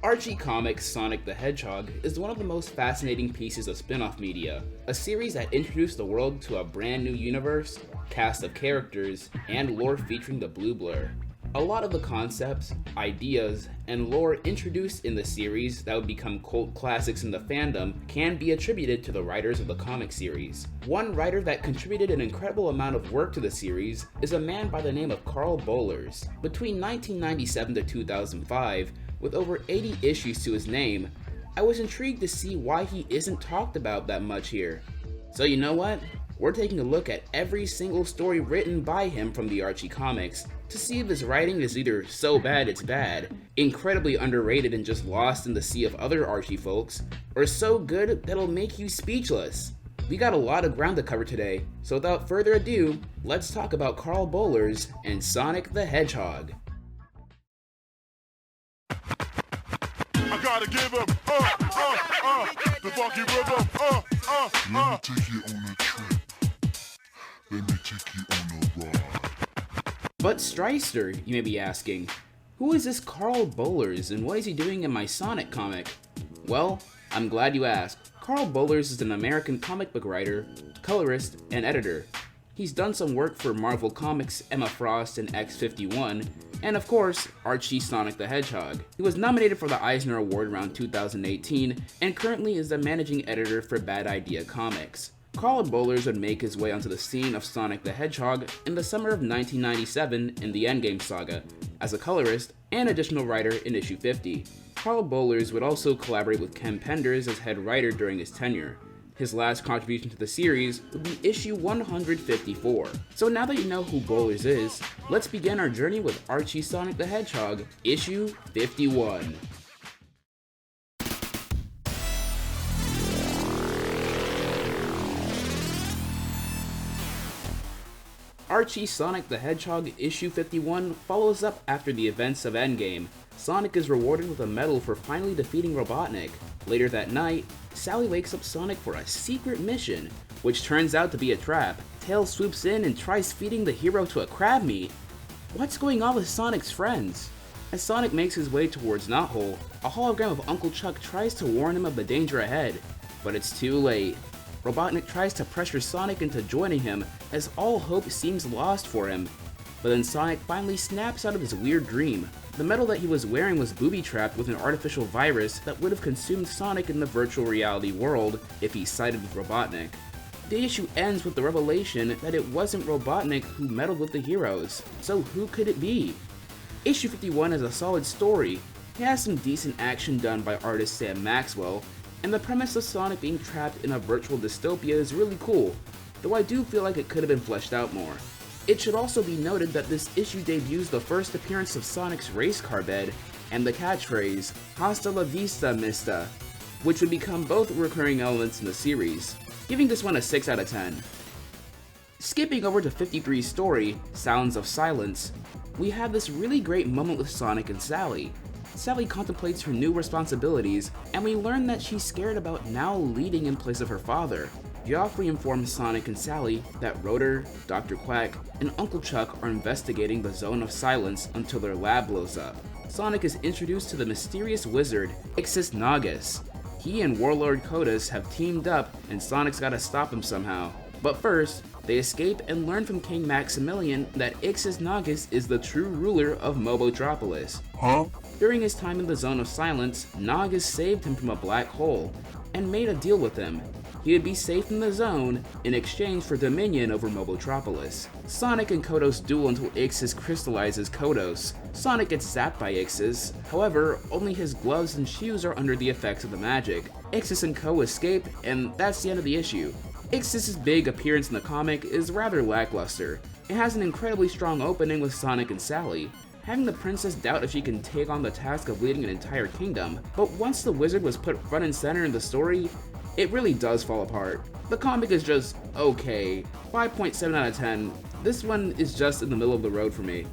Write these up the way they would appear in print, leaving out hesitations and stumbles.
Archie-Comix Sonic the Hedgehog is one of the most fascinating pieces of spin-off media, a series that introduced the world to a brand new universe, cast of characters, and lore featuring the Blue Blur. A lot of the concepts, ideas, and lore introduced in the series that would become cult classics in the fandom can be attributed to the writers of the comic series. One writer that contributed an incredible amount of work to the series is a man by the name of Karl Bollers. Between 1997 to 2005, with over 80 issues to his name, I was intrigued to see why he isn't talked about that much here. So you know what? We're taking a look at every single story written by him from the Archie comics to see if his writing is either so bad it's bad, incredibly underrated and just lost in the sea of other Archie folks, or so good that'll make you speechless. We got a lot of ground to cover today, so without further ado, let's talk about Karl Bollers and Sonic the Hedgehog. I gotta give him, the funky rhythm, Let me take you on a trip. Let me take you on a ride. But Stryster, you may be asking, who is this Karl Bollers and what is he doing in my Sonic comic? Well, I'm glad you asked. Karl Bollers is an American comic book writer, colorist, and editor. He's done some work for Marvel Comics' Emma Frost and X-51, and of course, Archie Sonic the Hedgehog. He was nominated for the Eisner Award around 2018, and currently is the managing editor for Bad Idea Comics. Karl Bollers would make his way onto the scene of Sonic the Hedgehog in the summer of 1997 in the Endgame saga, as a colorist and additional writer in issue 50. Karl Bollers would also collaborate with Ken Penders as head writer during his tenure. His last contribution to the series would be issue 154. So now that you know who Bollers is, let's begin our journey with Archie Sonic the Hedgehog, issue 51. Archie Sonic the Hedgehog issue 51 follows up after the events of Endgame. Sonic is rewarded with a medal for finally defeating Robotnik. Later that night, Sally wakes up Sonic for a secret mission, which turns out to be a trap. Tails swoops in and tries feeding the hero to a crab meat. What's going on with Sonic's friends? As Sonic makes his way towards Knothole, a hologram of Uncle Chuck tries to warn him of the danger ahead, but it's too late. Robotnik tries to pressure Sonic into joining him as all hope seems lost for him, but then Sonic finally snaps out of his weird dream. The medal that he was wearing was booby-trapped with an artificial virus that would have consumed Sonic in the virtual reality world if he sided with Robotnik. The issue ends with the revelation that it wasn't Robotnik who meddled with the heroes, so who could it be? Issue 51 is a solid story. It has some decent action done by artist Sam Maxwell, and the premise of Sonic being trapped in a virtual dystopia is really cool, though I do feel like it could have been fleshed out more. It should also be noted that this issue debuts the first appearance of Sonic's race car bed and the catchphrase, "Hasta la vista, mista," which would become both recurring elements in the series, giving this one a 6 out of 10. Skipping over to 53's story, Sounds of Silence, we have this really great moment with Sonic and Sally. Sally contemplates her new responsibilities, and we learn that she's scared about now leading in place of her father. Geoffrey informs Sonic and Sally that Rotor, Dr. Quack, and Uncle Chuck are investigating the Zone of Silence until their lab blows up. Sonic is introduced to the mysterious wizard, Ixis Naugus. He and Warlord Kodos have teamed up, and Sonic's gotta stop him somehow. But first, they escape and learn from King Maximilian that Ixis Naugus is the true ruler of Mobotropolis. During his time in the Zone of Silence, Naugus saved him from a black hole, and made a deal with him. He would be safe in the zone in exchange for dominion over Mobotropolis. Sonic and Kodos duel until Ixis crystallizes Kodos. Sonic gets zapped by Ixis, however, only his gloves and shoes are under the effects of the magic. Ixis and Co escape, and that's the end of the issue. Ixis' big appearance in the comic is rather lackluster. It has an incredibly strong opening with Sonic and Sally, having the princess doubt if she can take on the task of leading an entire kingdom, but once the wizard was put front and center in the story, it really does fall apart. The comic is just okay, 5.7 out of 10, this one is just in the middle of the road for me.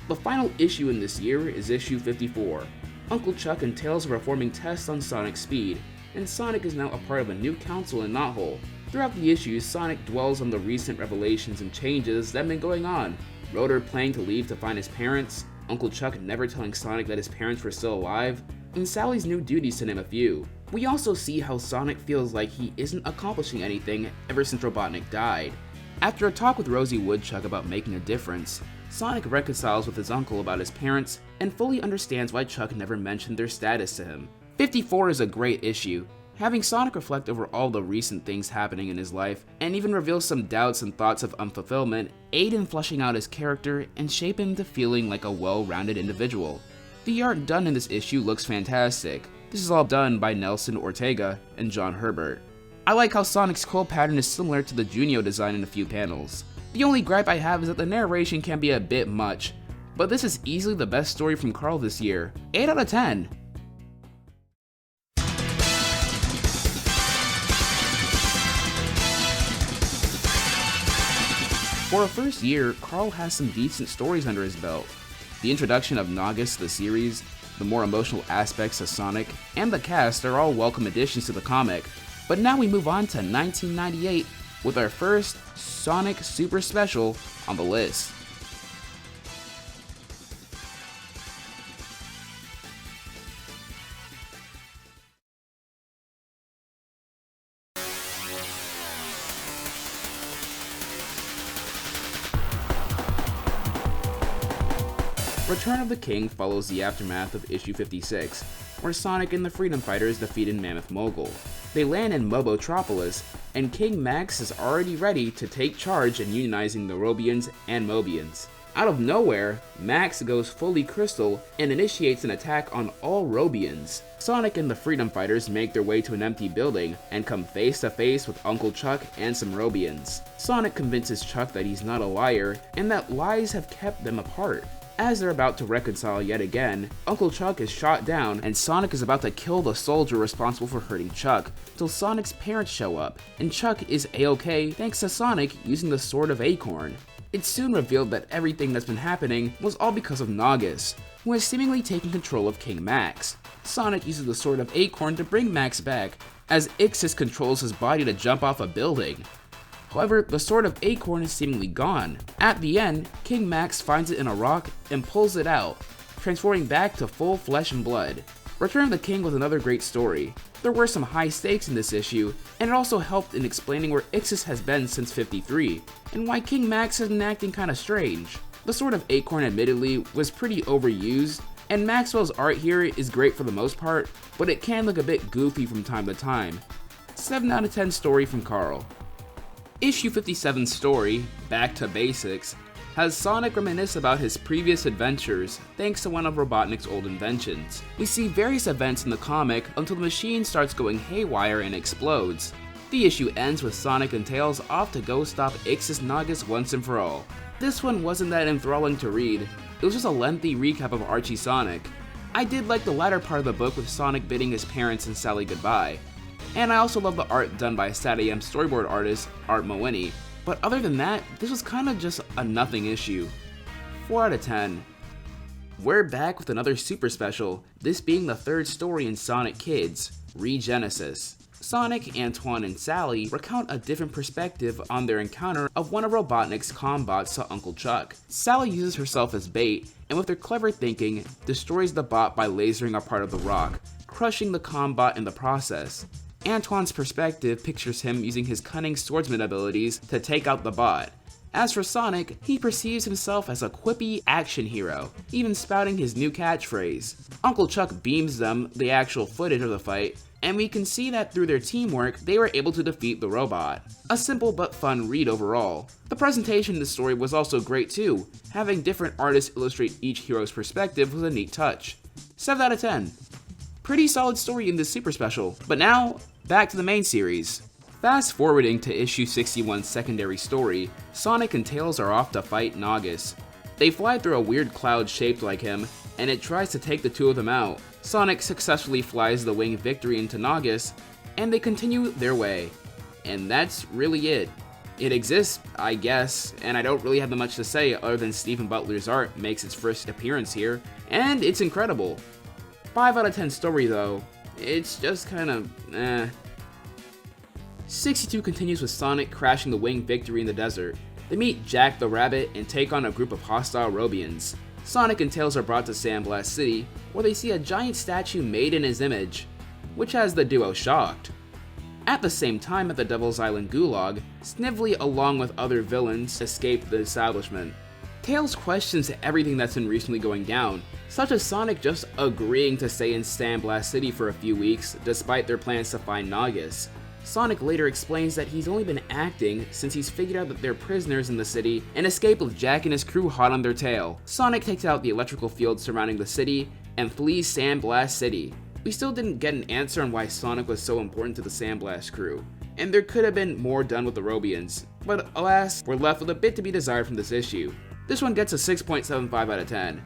The final issue in this year is issue 54. Uncle Chuck and Tails are performing tests on Sonic's speed, and Sonic is now a part of a new council in Knothole. Throughout the issues, Sonic dwells on the recent revelations and changes that have been going on. Rotor planning to leave to find his parents, Uncle Chuck never telling Sonic that his parents were still alive, and Sally's new duties to name a few. We also see how Sonic feels like he isn't accomplishing anything ever since Robotnik died. After a talk with Rosie Woodchuck about making a difference, Sonic reconciles with his uncle about his parents and fully understands why Chuck never mentioned their status to him. 54 is a great issue, having Sonic reflect over all the recent things happening in his life and even reveal some doubts and thoughts of unfulfillment, aid in fleshing out his character and shape him to feeling like a well-rounded individual. The art done in this issue looks fantastic. This is all done by Nelson Ortega and John Herbert. I like how Sonic's quill pattern is similar to the Junio design in a few panels. The only gripe I have is that the narration can be a bit much, but this is easily the best story from Karl this year. 8 out of 10. For a first year, Karl has some decent stories under his belt. The introduction of Nagus to the series, the more emotional aspects of Sonic, and the cast are all welcome additions to the comic. But now we move on to 1998 with our first Sonic Super Special on the list. Return of the King follows the aftermath of issue 56, where Sonic and the Freedom Fighters defeated Mammoth Mogul. They land in Mobotropolis, and King Max is already ready to take charge in unionizing the Robians and Mobians. Out of nowhere, Max goes fully crystal and initiates an attack on all Robians. Sonic and the Freedom Fighters make their way to an empty building and come face to face with Uncle Chuck and some Robians. Sonic convinces Chuck that he's not a liar and that lies have kept them apart. As they're about to reconcile yet again, Uncle Chuck is shot down and Sonic is about to kill the soldier responsible for hurting Chuck, till Sonic's parents show up, and Chuck is a-okay thanks to Sonic using the Sword of Acorn. It's soon revealed that everything that's been happening was all because of Nagus, who has seemingly taken control of King Max. Sonic uses the Sword of Acorn to bring Max back, as Ixis controls his body to jump off a building. However, the Sword of Acorn is seemingly gone. At the end, King Max finds it in a rock and pulls it out, transforming back to full flesh and blood. Return of the King was another great story. There were some high stakes in this issue, and it also helped in explaining where Ixis has been since 53, and why King Max has been acting kinda strange. The Sword of Acorn admittedly was pretty overused, and Maxwell's art here is great for the most part, but it can look a bit goofy from time to time. 7 out of 10 story from Karl. Issue 57's story, Back to Basics, has Sonic reminisce about his previous adventures thanks to one of Robotnik's old inventions. We see various events in the comic until the machine starts going haywire and explodes. The issue ends with Sonic and Tails off to go stop Ixis Nagus once and for all. This one wasn't that enthralling to read, it was just a lengthy recap of Archie Sonic. I did like the latter part of the book with Sonic bidding his parents and Sally goodbye. And I also love the art done by SatAM storyboard artist Art Moeni, but other than that, this was kinda just a nothing issue. 4 out of 10. We're back with another super special, this being the third story in Sonic Kids, Regenesis. Sonic, Antoine, and Sally recount a different perspective on their encounter of one of Robotnik's combots to Uncle Chuck. Sally uses herself as bait, and with her clever thinking, destroys the bot by lasering a part of the rock, crushing the combot in the process. Antoine's perspective pictures him using his cunning swordsman abilities to take out the bot. As for Sonic, he perceives himself as a quippy action hero, even spouting his new catchphrase. Uncle Chuck beams them the actual footage of the fight, and we can see that through their teamwork, they were able to defeat the robot. A simple but fun read overall. The presentation in this story was also great too, having different artists illustrate each hero's perspective was a neat touch. 7 out of 10. Pretty solid story in this super special, but now, back to the main series. Fast forwarding to issue 61's secondary story, Sonic and Tails are off to fight Nagus. They fly through a weird cloud shaped like him, and it tries to take the two of them out. Sonic successfully flies the winged victory into Nagus, and they continue their way. And that's really it. It exists, I guess, and I don't really have that much to say other than Stephen Butler's art makes its first appearance here, and it's incredible. 5 out of 10 story though, it's just kinda, 62 continues with Sonic crashing the winged victory in the desert. They meet Jack the Rabbit and take on a group of hostile Robians. Sonic and Tails are brought to Sandblast City, where they see a giant statue made in his image, which has the duo shocked. At the same time, at the Devil's Island Gulag, Snively along with other villains escape the establishment. Tails questions everything that's been recently going down, such as Sonic just agreeing to stay in Sandblast City for a few weeks despite their plans to find Nagus. Sonic later explains that he's only been acting since he's figured out that they're prisoners in the city and escape with Jack and his crew hot on their tail. Sonic takes out the electrical field surrounding the city and flees Sandblast City. We still didn't get an answer on why Sonic was so important to the Sandblast crew, and there could have been more done with the Robians, but alas, we're left with a bit to be desired from this issue. This one gets a 6.75 out of 10.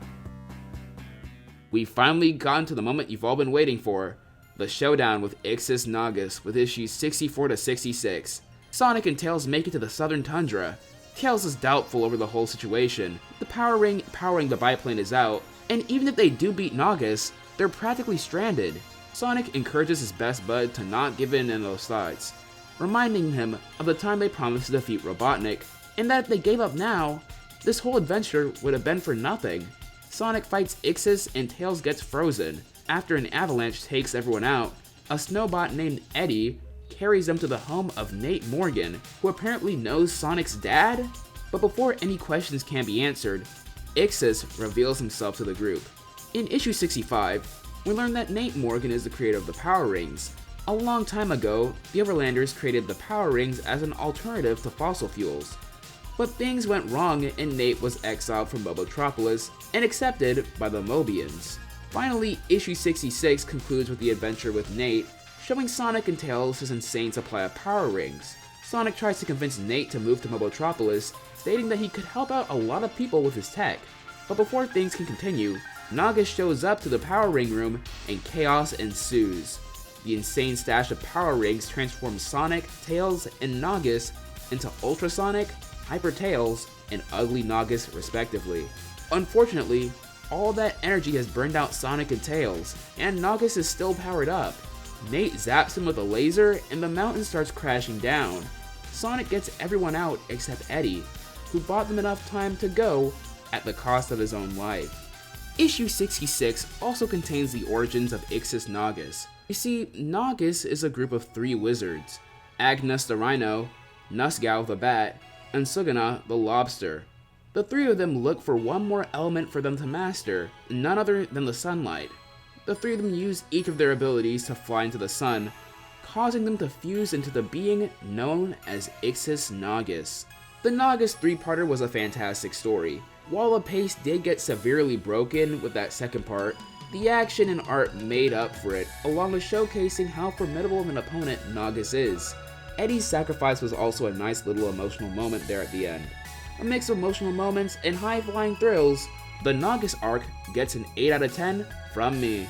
We've finally gotten to the moment you've all been waiting for, the showdown with Ixis Nagus with issues 64 to 66. Sonic and Tails make it to the southern tundra. Tails is doubtful over the whole situation. The power ring powering the biplane is out, and even if they do beat Nagus, they're practically stranded. Sonic encourages his best bud to not give in those thoughts, reminding him of the time they promised to defeat Robotnik, and that if they gave up now, this whole adventure would have been for nothing. Sonic fights Ixis and Tails gets frozen. After an avalanche takes everyone out, a snowbot named Eddie carries them to the home of Nate Morgan, who apparently knows Sonic's dad? But before any questions can be answered, Ixis reveals himself to the group. In issue 65, we learn that Nate Morgan is the creator of the Power Rings. A long time ago, the Overlanders created the Power Rings as an alternative to fossil fuels. But things went wrong and Nate was exiled from Mobotropolis and accepted by the Mobians. Finally, issue 66 concludes with the adventure with Nate, showing Sonic and Tails his insane supply of Power Rings. Sonic tries to convince Nate to move to Mobotropolis, stating that he could help out a lot of people with his tech. But before things can continue, Nagus shows up to the Power Ring room and chaos ensues. The insane stash of Power Rings transforms Sonic, Tails, and Nagus into Ultrasonic, Hyper Tails, and Ugly Nagus respectively. Unfortunately, all that energy has burned out Sonic and Tails, and Nagus is still powered up. Nate zaps him with a laser, and the mountain starts crashing down. Sonic gets everyone out except Eddie, who bought them enough time to go at the cost of his own life. Issue 66 also contains the origins of Ixis Nagus. You see, Nagus is a group of 3 wizards, Agnes the Rhino, Nusgau the Bat, and Sugana the Lobster. The 3 of them look for one more element for them to master, none other than the sunlight. The 3 of them use each of their abilities to fly into the sun, causing them to fuse into the being known as Ixis Nagus. The Nagus 3-parter was a fantastic story. While the pace did get severely broken with that second part, the action and art made up for it, along with showcasing how formidable of an opponent Nagus is. Eddie's sacrifice was also a nice little emotional moment there at the end. A mix of emotional moments and high-flying thrills, the Nagus arc gets an 8 out of 10 from me.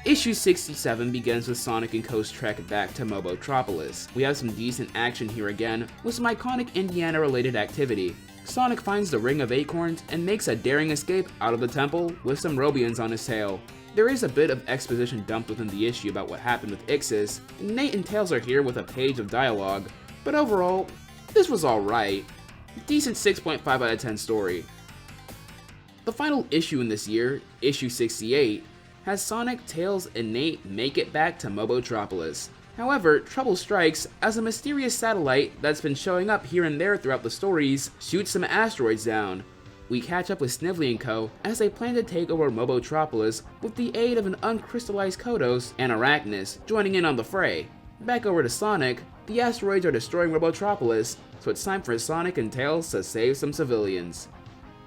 Issue 67 begins with Sonic and Co's trek back to Mobotropolis. We have some decent action here again, with some iconic Indiana-related activity. Sonic finds the Ring of Acorns and makes a daring escape out of the temple with some Robians on his tail. There is a bit of exposition dumped within the issue about what happened with Ixis. Nate and Tails are here with a page of dialogue, but overall, this was alright. Decent 6.5 out of 10 story. The final issue in this year, issue 68, has Sonic, Tails, and Nate make it back to Mobotropolis. However, trouble strikes as a mysterious satellite that's been showing up here and there throughout the stories shoots some asteroids down. We catch up with Snively and Co. as they plan to take over Mobotropolis with the aid of an uncrystallized Kodos and Arachnus joining in on the fray. Back over to Sonic, the asteroids are destroying Mobotropolis, so it's time for Sonic and Tails to save some civilians.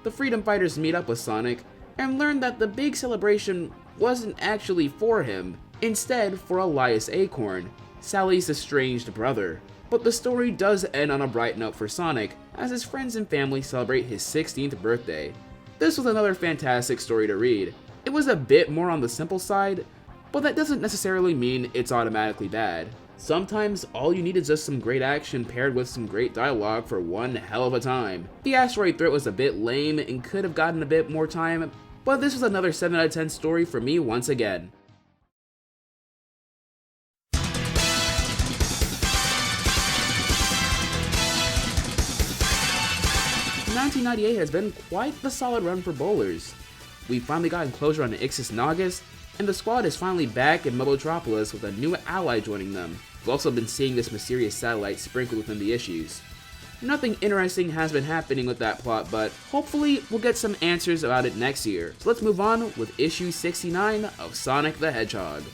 The Freedom Fighters meet up with Sonic and learn that the big celebration wasn't actually for him, instead for Elias Acorn, Sally's estranged brother. But the story does end on a bright note for Sonic, as his friends and family celebrate his 16th birthday. This was another fantastic story to read. It was a bit more on the simple side, but that doesn't necessarily mean it's automatically bad. Sometimes all you need is just some great action paired with some great dialogue for one hell of a time. The asteroid threat was a bit lame and could have gotten a bit more time, but this was another 7 out of 10 story for me once again. 1998 has been quite the solid run for Bollers. We finally gotten closure on Ixis Naugus, and the squad is finally back in Mobotropolis with a new ally joining them. We've also been seeing this mysterious satellite sprinkled within the issues. Nothing interesting has been happening with that plot, but hopefully we'll get some answers about it next year. So let's move on with issue 69 of Sonic the Hedgehog.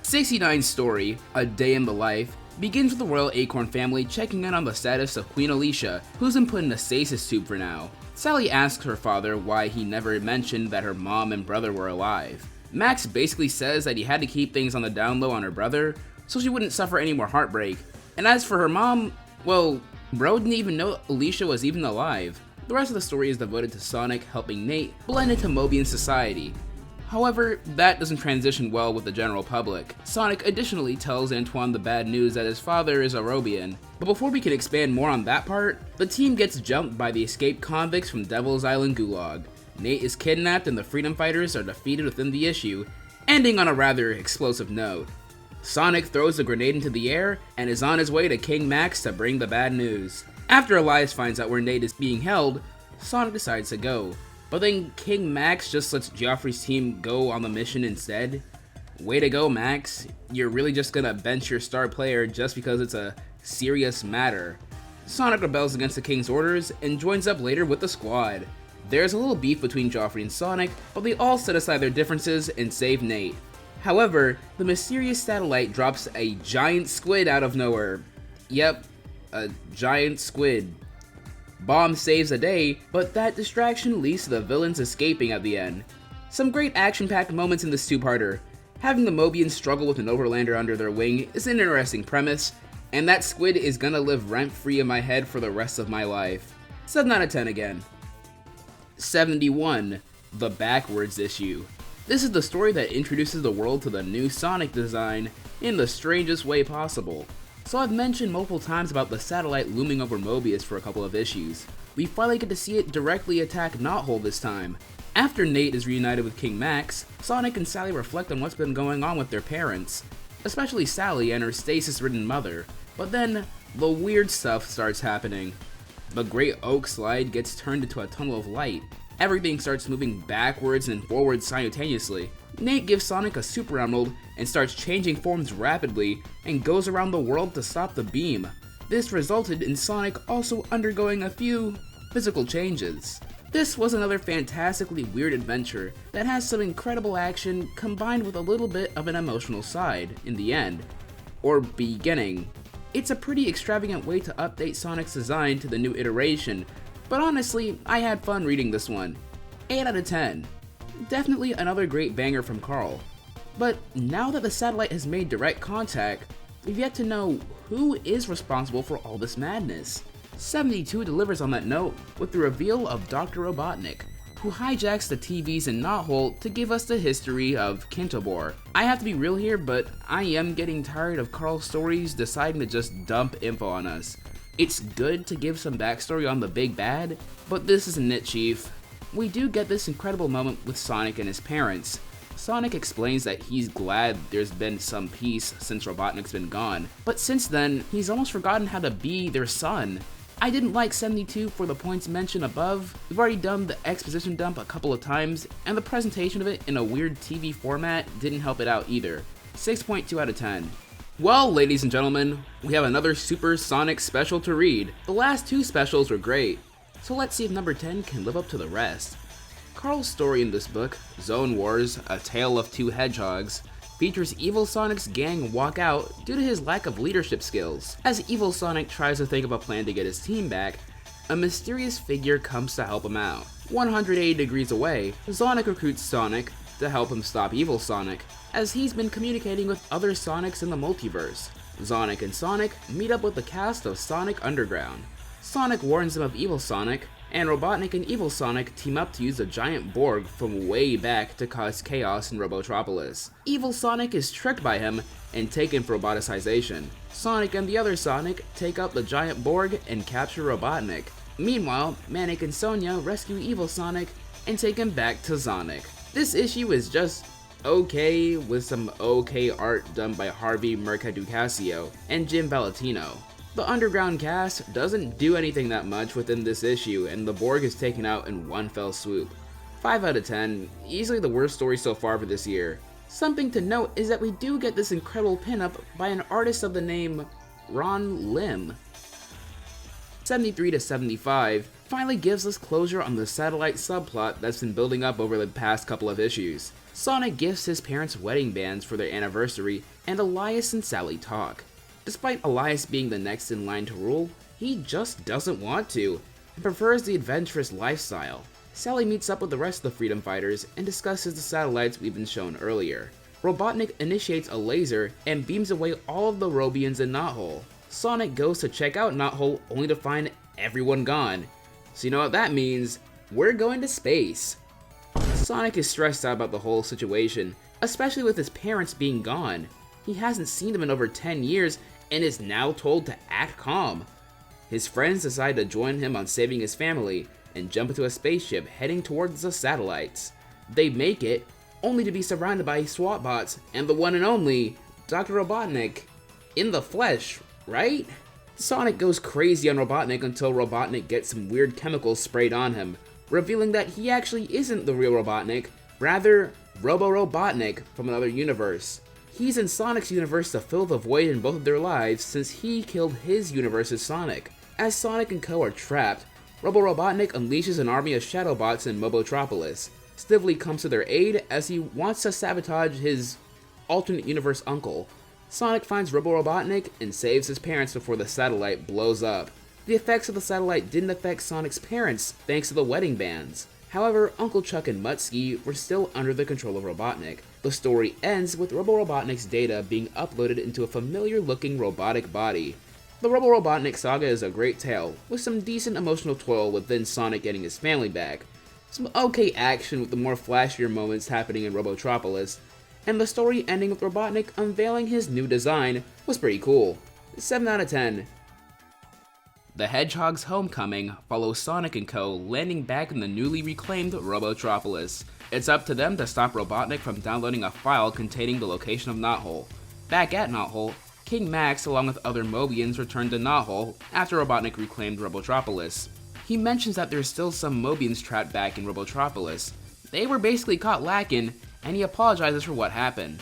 69's story, A Day in the Life, begins with the Royal Acorn family checking in on the status of Queen Alicia, who's been put in a stasis tube for now. Sally asks her father why he never mentioned that her mom and brother were alive. Max basically says that he had to keep things on the down low on her brother, so she wouldn't suffer any more heartbreak. And as for her mom, well, bro didn't even know Alicia was even alive. The rest of the story is devoted to Sonic helping Nate blend into Mobian society. However, that doesn't transition well with the general public. Sonic additionally tells Antoine the bad news that his father is a Robian. But before we can expand more on that part, the team gets jumped by the escaped convicts from Devil's Island Gulag. Nate is kidnapped and the Freedom Fighters are defeated within the issue, ending on a rather explosive note. Sonic throws a grenade into the air and is on his way to King Max to bring the bad news. After Elias finds out where Nate is being held, Sonic decides to go. But then King Max just lets Geoffrey's team go on the mission instead. Way to go, Max. You're really just gonna bench your star player just because it's a serious matter. Sonic rebels against the King's orders and joins up later with the squad. There's a little beef between Geoffrey and Sonic, but they all set aside their differences and save Nate. However, the mysterious satellite drops a giant squid out of nowhere. Yep, a giant squid. Bomb saves the day, but that distraction leads to the villains escaping at the end. Some great action-packed moments in this two-parter. Having the Mobians struggle with an Overlander under their wing is an interesting premise, and that squid is gonna live rent-free in my head for the rest of my life. 7 out of 10 again. 71. The Backwards Issue. This is the story that introduces the world to the new Sonic design in the strangest way possible. So I've mentioned multiple times about the satellite looming over Mobius for a couple of issues. We finally get to see it directly attack Knothole this time. After Nate is reunited with King Max, Sonic and Sally reflect on what's been going on with their parents, especially Sally and her stasis-ridden mother. But then, the weird stuff starts happening. The Great Oak Slide gets turned into a tunnel of light. Everything starts moving backwards and forwards simultaneously. Nate gives Sonic a Super Emerald and starts changing forms rapidly and goes around the world to stop the beam. This resulted in Sonic also undergoing a few physical changes. This was another fantastically weird adventure that has some incredible action combined with a little bit of an emotional side in the end, or beginning. It's a pretty extravagant way to update Sonic's design to the new iteration, but honestly, I had fun reading this one. 8 out of 10. Definitely another great banger from Karl. But now that the satellite has made direct contact, we've yet to know who is responsible for all this madness. 72 delivers on that note with the reveal of Dr. Robotnik, who hijacks the TVs in Knothole to give us the history of Kintobor. I have to be real here, but I am getting tired of Karl's stories deciding to just dump info on us. It's good to give some backstory on the big bad, but this isn't it, Chief. We do get this incredible moment with Sonic and his parents. Sonic explains that he's glad there's been some peace since Robotnik's been gone, but since then, he's almost forgotten how to be their son. I didn't like 72 for the points mentioned above. We've already done the exposition dump a couple of times, and the presentation of it in a weird TV format didn't help it out either. 6.2 out of 10. Well, ladies and gentlemen, we have another Super Sonic special to read. The last 2 specials were great, so let's see if number 10 can live up to the rest. Karl's story in this book, Zone Wars, A Tale of Two Hedgehogs, features Evil Sonic's gang walk out due to his lack of leadership skills. As Evil Sonic tries to think of a plan to get his team back, a mysterious figure comes to help him out. 180 degrees away, Sonic recruits Sonic to help him stop Evil Sonic, as he's been communicating with other Sonics in the multiverse. Sonic and Sonic meet up with the cast of Sonic Underground. Sonic warns them of Evil Sonic, and Robotnik and Evil Sonic team up to use a giant Borg from way back to cause chaos in Robotropolis. Evil Sonic is tricked by him and taken for roboticization. Sonic and the other Sonic take out the giant Borg and capture Robotnik. Meanwhile, Manic and Sonia rescue Evil Sonic and take him back to Sonic. This issue is just okay with some okay art done by Harvey Mercaducasio and Jim Valentino. The underground cast doesn't do anything that much within this issue, and the Borg is taken out in one fell swoop. 5 out of 10, easily the worst story so far for this year. Something to note is that we do get this incredible pinup by an artist of the name Ron Lim. 73 to 75 finally gives us closure on the satellite subplot that's been building up over the past couple of issues. Sonic gifts his parents wedding bands for their anniversary, and Elias and Sally talk. Despite Elias being the next in line to rule, he just doesn't want to, and prefers the adventurous lifestyle. Sally meets up with the rest of the Freedom Fighters and discusses the satellites we've been shown earlier. Robotnik initiates a laser and beams away all of the Robians in Knothole. Sonic goes to check out Knothole only to find everyone gone. So you know what that means? We're going to space. Sonic is stressed out about the whole situation, especially with his parents being gone. He hasn't seen them in over 10 years and is now told to act calm. His friends decide to join him on saving his family and jump into a spaceship heading towards the satellites. They make it, only to be surrounded by SWAT bots and the one and only Dr. Robotnik. In the flesh, right? Sonic goes crazy on Robotnik until Robotnik gets some weird chemicals sprayed on him, revealing that he actually isn't the real Robotnik, rather Robo-Robotnik from another universe. He's in Sonic's universe to fill the void in both of their lives since he killed his universe's Sonic. As Sonic and co are trapped, Robo-Robotnik unleashes an army of Shadowbots in Mobotropolis. Snively comes to their aid as he wants to sabotage his alternate universe uncle. Sonic finds Robo-Robotnik and saves his parents before the satellite blows up. The effects of the satellite didn't affect Sonic's parents thanks to the wedding bands. However, Uncle Chuck and Muttski were still under the control of Robotnik. The story ends with Robo-Robotnik's data being uploaded into a familiar-looking robotic body. The Robo-Robotnik saga is a great tale, with some decent emotional toil within Sonic getting his family back, some okay action with the more flashier moments happening in Robotropolis, and the story ending with Robotnik unveiling his new design was pretty cool. 7 out of 10. The Hedgehog's homecoming follows Sonic and co. landing back in the newly reclaimed Robotropolis. It's up to them to stop Robotnik from downloading a file containing the location of Knothole. Back at Knothole, King Max along with other Mobians returned to Knothole after Robotnik reclaimed Robotropolis. He mentions that there's still some Mobians trapped back in Robotropolis. They were basically caught lacking, and he apologizes for what happened.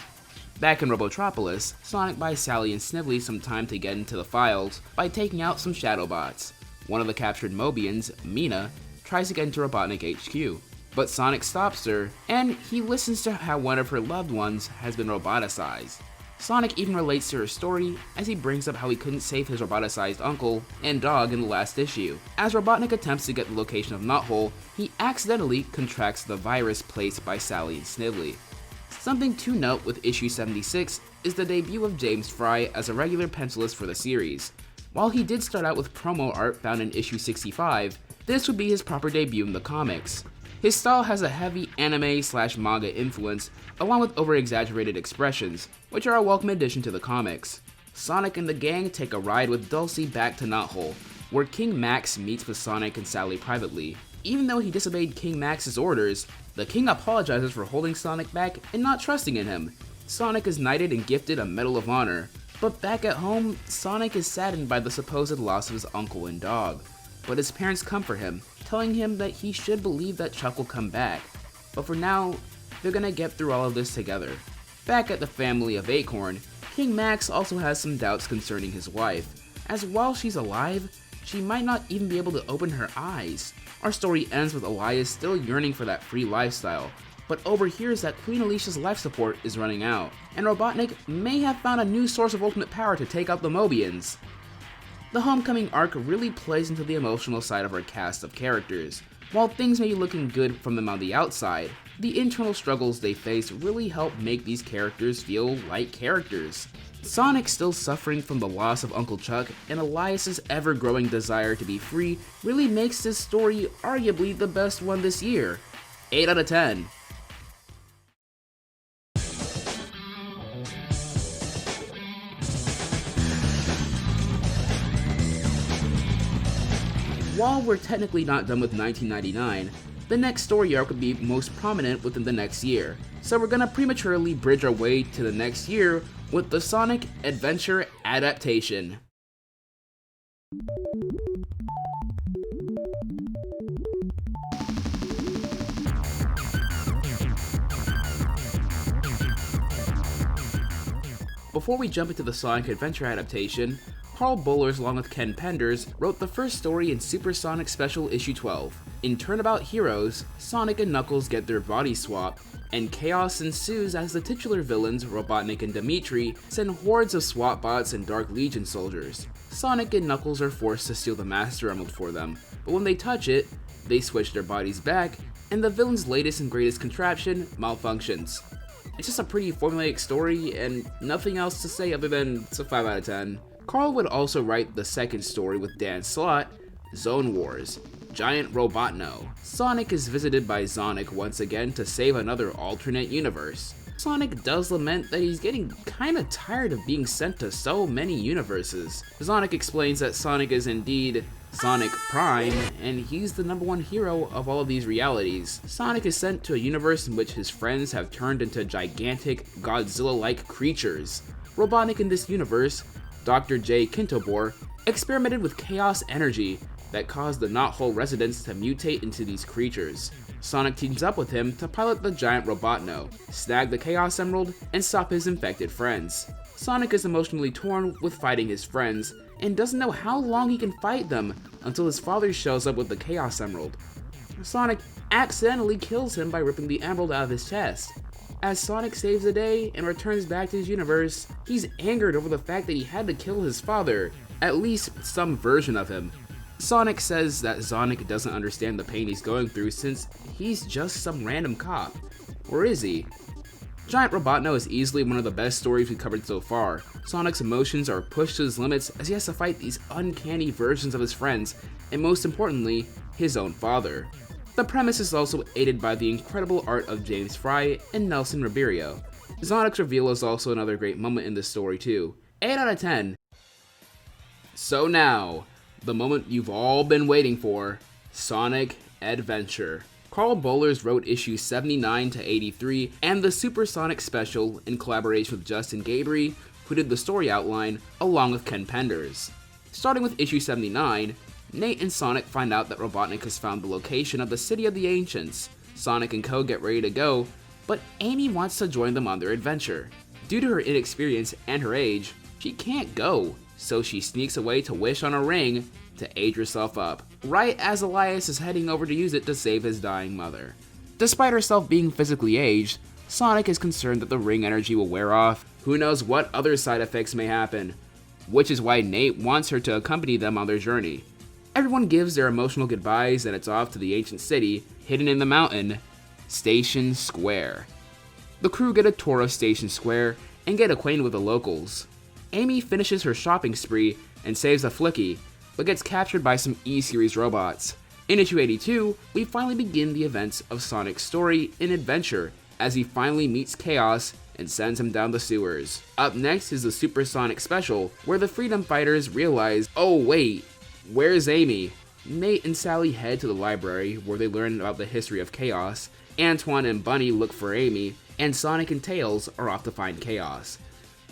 Back in Robotropolis, Sonic buys Sally and Snively some time to get into the files by taking out some Shadowbots. One of the captured Mobians, Mina, tries to get into Robotnik HQ, but Sonic stops her, and he listens to how one of her loved ones has been roboticized. Sonic even relates to her story as he brings up how he couldn't save his roboticized uncle and dog in the last issue. As Robotnik attempts to get the location of Knothole, he accidentally contracts the virus placed by Sally and Snively. Something to note with issue 76 is the debut of James Fry as a regular pencilist for the series. While he did start out with promo art found in issue 65, this would be his proper debut in the comics. His style has a heavy anime/manga influence, along with over-exaggerated expressions, which are a welcome addition to the comics. Sonic and the gang take a ride with Dulcie back to Knothole, where King Max meets with Sonic and Sally privately. Even though he disobeyed King Max's orders, the king apologizes for holding Sonic back and not trusting in him. Sonic is knighted and gifted a Medal of Honor, but back at home, Sonic is saddened by the supposed loss of his uncle and dog. But his parents comfort him, telling him that he should believe that Chuck will come back. But for now, they're gonna get through all of this together. Back at the family of Acorn, King Max also has some doubts concerning his wife, as while she's alive, she might not even be able to open her eyes. Our story ends with Elias still yearning for that free lifestyle, but overhears that Queen Alicia's life support is running out, and Robotnik may have found a new source of ultimate power to take out the Mobians. The Homecoming arc really plays into the emotional side of our cast of characters. While things may be looking good from them on the outside, the internal struggles they face really help make these characters feel like characters. Sonic still suffering from the loss of Uncle Chuck, and Elias's ever-growing desire to be free really makes this story arguably the best one this year. 8 out of 10. While we're technically not done with 1999, the next story arc would be most prominent within the next year. So we're gonna prematurely bridge our way to the next year with the Sonic Adventure adaptation. Before we jump into the Sonic Adventure adaptation, Karl Bollers along with Ken Penders wrote the first story in Super Sonic Special Issue 12. In Turnabout Heroes, Sonic and Knuckles get their bodies swapped, and chaos ensues as the titular villains Robotnik and Dimitri send hordes of SWAT bots and Dark Legion soldiers. Sonic and Knuckles are forced to steal the Master Emerald for them, but when they touch it, they switch their bodies back, and the villain's latest and greatest contraption malfunctions. It's just a pretty formulaic story, and nothing else to say other than it's a 5 out of 10. Karl would also write the second story with Dan Slott, Zone Wars, Giant Robotno. Sonic is visited by Sonic once again to save another alternate universe. Sonic does lament that he's getting kinda tired of being sent to so many universes. Sonic explains that Sonic is indeed Sonic Prime, and he's the #1 hero of all of these realities. Sonic is sent to a universe in which his friends have turned into gigantic, Godzilla-like creatures. Robotnik in this universe, Dr. J. Kintobor, experimented with chaos energy that caused the Knothole residents to mutate into these creatures. Sonic teams up with him to pilot the giant Robotno, snag the Chaos Emerald, and stop his infected friends. Sonic is emotionally torn with fighting his friends, and doesn't know how long he can fight them until his father shows up with the Chaos Emerald. Sonic accidentally kills him by ripping the emerald out of his chest. As Sonic saves the day and returns back to his universe, he's angered over the fact that he had to kill his father, at least some version of him. Sonic says that Sonic doesn't understand the pain he's going through since he's just some random cop. Or is he? Giant Robotno is easily one of the best stories we've covered so far. Sonic's emotions are pushed to his limits as he has to fight these uncanny versions of his friends, and most importantly, his own father. The premise is also aided by the incredible art of James Fry and Nelson Ribeiro. Sonic's reveal is also another great moment in this story too. 8 out of 10. So now, the moment you've all been waiting for, Sonic Adventure. Karl Bollers wrote issues 79 to 83 and the Super Sonic Special in collaboration with Justin Gabriel, who did the story outline, along with Ken Penders. Starting with issue 79, Nate and Sonic find out that Robotnik has found the location of the City of the Ancients. Sonic and Co get ready to go, but Amy wants to join them on their adventure. Due to her inexperience and her age, she can't go, so she sneaks away to wish on a ring to age herself up, right as Elias is heading over to use it to save his dying mother. Despite herself being physically aged, Sonic is concerned that the ring energy will wear off. Who knows what other side effects may happen, which is why Nate wants her to accompany them on their journey. Everyone gives their emotional goodbyes and it's off to the ancient city, hidden in the mountain, Station Square. The crew get a tour of Station Square and get acquainted with the locals. Amy finishes her shopping spree and saves a Flicky, but gets captured by some E-Series robots. In issue 82, we finally begin the events of Sonic's story in Adventure as he finally meets Chaos and sends him down the sewers. Up next is the Super Sonic Special, where the Freedom Fighters realize, oh wait, where's Amy? Nate and Sally head to the library where they learn about the history of Chaos. Antoine and Bunny look for Amy, and Sonic and Tails are off to find Chaos.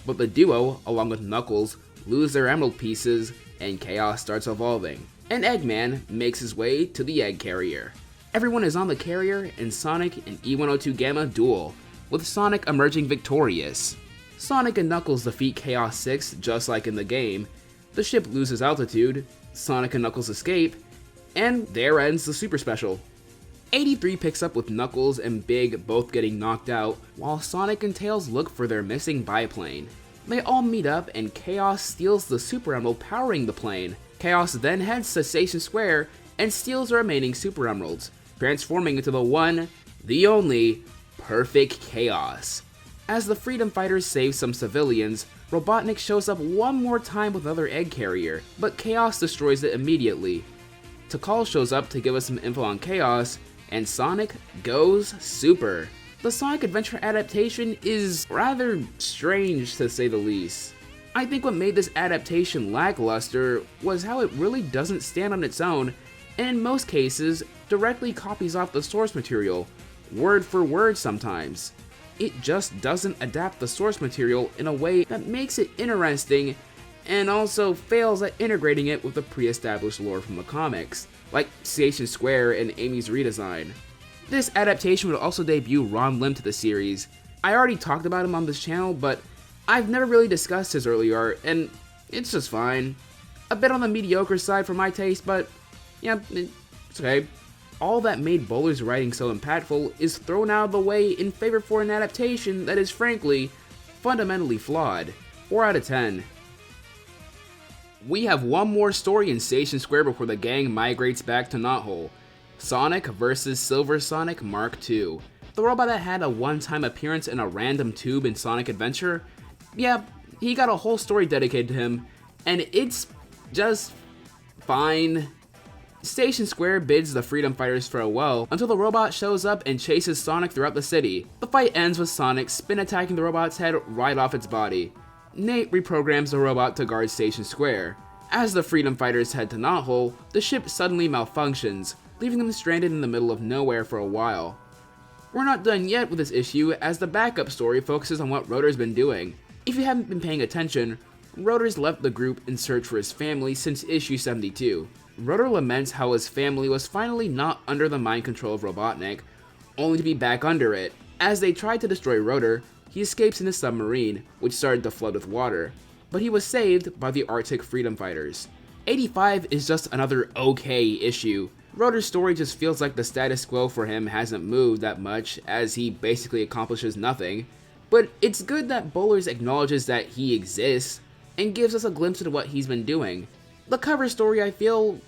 But the duo, along with Knuckles, lose their emerald pieces, and Chaos starts evolving. And Eggman makes his way to the egg carrier. Everyone is on the carrier, and Sonic and E102 Gamma duel, with Sonic emerging victorious. Sonic and Knuckles defeat Chaos 6 just like in the game. The ship loses altitude, Sonic and Knuckles escape, and there ends the Super Special. 83 picks up with Knuckles and Big both getting knocked out, while Sonic and Tails look for their missing biplane. They all meet up and Chaos steals the Super Emerald powering the plane. Chaos then heads to Station Square and steals the remaining Super Emeralds, transforming into the one, the only, perfect Chaos. As the Freedom Fighters save some civilians, Robotnik shows up one more time with another egg carrier, but Chaos destroys it immediately. Tikal shows up to give us some info on Chaos, and Sonic goes Super. The Sonic Adventure adaptation is rather strange to say the least. I think what made this adaptation lackluster was how it really doesn't stand on its own, and in most cases, directly copies off the source material, word for word sometimes. It just doesn't adapt the source material in a way that makes it interesting, and also fails at integrating it with the pre-established lore from the comics, like Station Square and Amy's redesign. This adaptation would also debut Ron Lim to the series. I already talked about him on this channel, but I've never really discussed his early art, and it's just fine. A bit on the mediocre side for my taste, but yeah, it's okay. All that made Bollers' writing so impactful is thrown out of the way in favor for an adaptation that is frankly, fundamentally flawed. 4 out of 10. We have one more story in Station Square before the gang migrates back to Knothole. Sonic vs. Silver Sonic Mark II. The robot that had a one-time appearance in a random tube in Sonic Adventure? Yeah, he got a whole story dedicated to him, and it's just fine. Station Square bids the Freedom Fighters farewell until the robot shows up and chases Sonic throughout the city. The fight ends with Sonic spin attacking the robot's head right off its body. Nate reprograms the robot to guard Station Square. As the Freedom Fighters head to Knothole, the ship suddenly malfunctions, leaving them stranded in the middle of nowhere for a while. We're not done yet with this issue, as the backup story focuses on what Rotor's been doing. If you haven't been paying attention, Rotor's left the group in search for his family since issue 72. Rotor laments how his family was finally not under the mind control of Robotnik, only to be back under it. As they tried to destroy Rotor, he escapes in a submarine, which started to flood with water, but he was saved by the Arctic Freedom Fighters. 85 is just another okay issue. Rotor's story just feels like the status quo for him hasn't moved that much, as he basically accomplishes nothing, but it's good that Bollers acknowledges that he exists, and gives us a glimpse into what he's been doing. The cover story, I feel,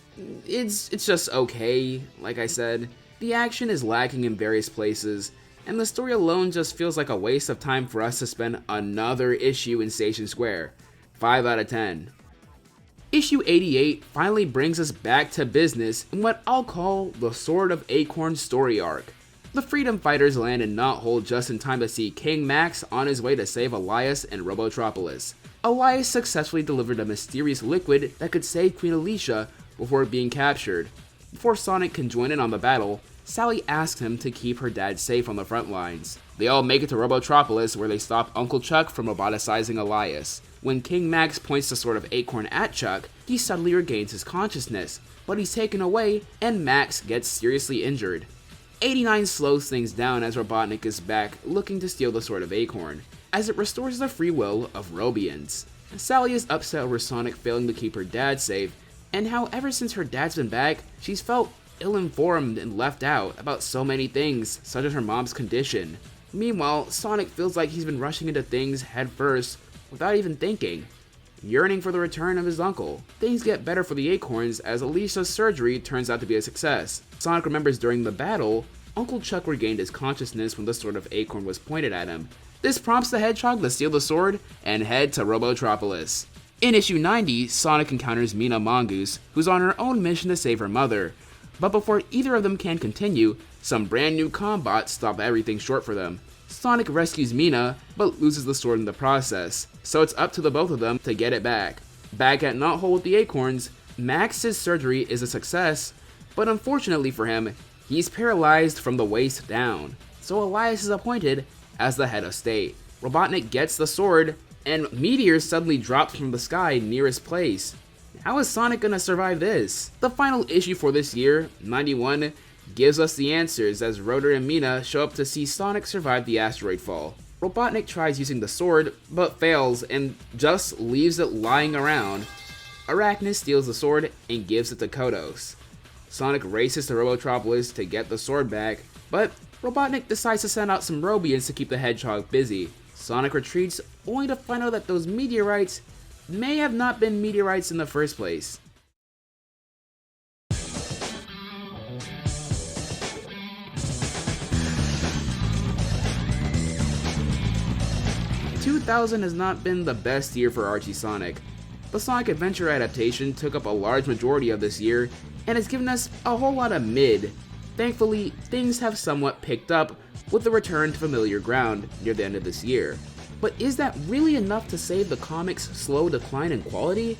it's just okay, like I said. The action is lacking in various places, and the story alone just feels like a waste of time for us to spend another issue in Station Square. 5 out of 10. Issue 88 finally brings us back to business in what I'll call the Sword of Acorn story arc. The Freedom Fighters land in Knothole just in time to see King Max on his way to save Elias and Robotropolis. Elias successfully delivered a mysterious liquid that could save Queen Alicia before being captured. Before Sonic can join in on the battle, Sally asks him to keep her dad safe on the front lines. They all make it to Robotropolis, where they stop Uncle Chuck from roboticizing Elias. When King Max points the Sword of Acorn at Chuck, he suddenly regains his consciousness, but he's taken away and Max gets seriously injured. 89 slows things down as Robotnik is back looking to steal the Sword of Acorn, as it restores the free will of Robians. Sally is upset over Sonic failing to keep her dad safe, and how ever since her dad's been back, she's felt ill-informed and left out about so many things, such as her mom's condition. Meanwhile, Sonic feels like he's been rushing into things head first without even thinking, yearning for the return of his uncle. Things get better for the Acorns as Alicia's surgery turns out to be a success. Sonic remembers during the battle, Uncle Chuck regained his consciousness when the Sword of Acorn was pointed at him. This prompts the Hedgehog to steal the sword and head to Robotropolis. In issue 90, Sonic encounters Mina Mongoose, who's on her own mission to save her mother. But before either of them can continue, some brand new combots stop everything short for them. Sonic rescues Mina, but loses the sword in the process, so it's up to the both of them to get it back. Back at Knothole with the Acorns, Max's surgery is a success, but unfortunately for him, he's paralyzed from the waist down, so Elias is appointed as the head of state. Robotnik gets the sword, and meteors suddenly drop from the sky near his place. How is Sonic gonna survive this? The final issue for this year, 91, gives us the answers as Rotor and Mina show up to see Sonic survive the asteroid fall. Robotnik tries using the sword, but fails and just leaves it lying around. Arachnus steals the sword and gives it to Kodos. Sonic races to Robotropolis to get the sword back, but Robotnik decides to send out some Robians to keep the Hedgehog busy. Sonic retreats, only to find out that those meteorites may have not been meteorites in the first place. "2000 has not been the best year for Archie Sonic. The Sonic Adventure adaptation took up a large majority of this year, and has given us a whole lot of mid. Thankfully, things have somewhat picked up with the return to familiar ground near the end of this year. But is that really enough to save the comic's slow decline in quality?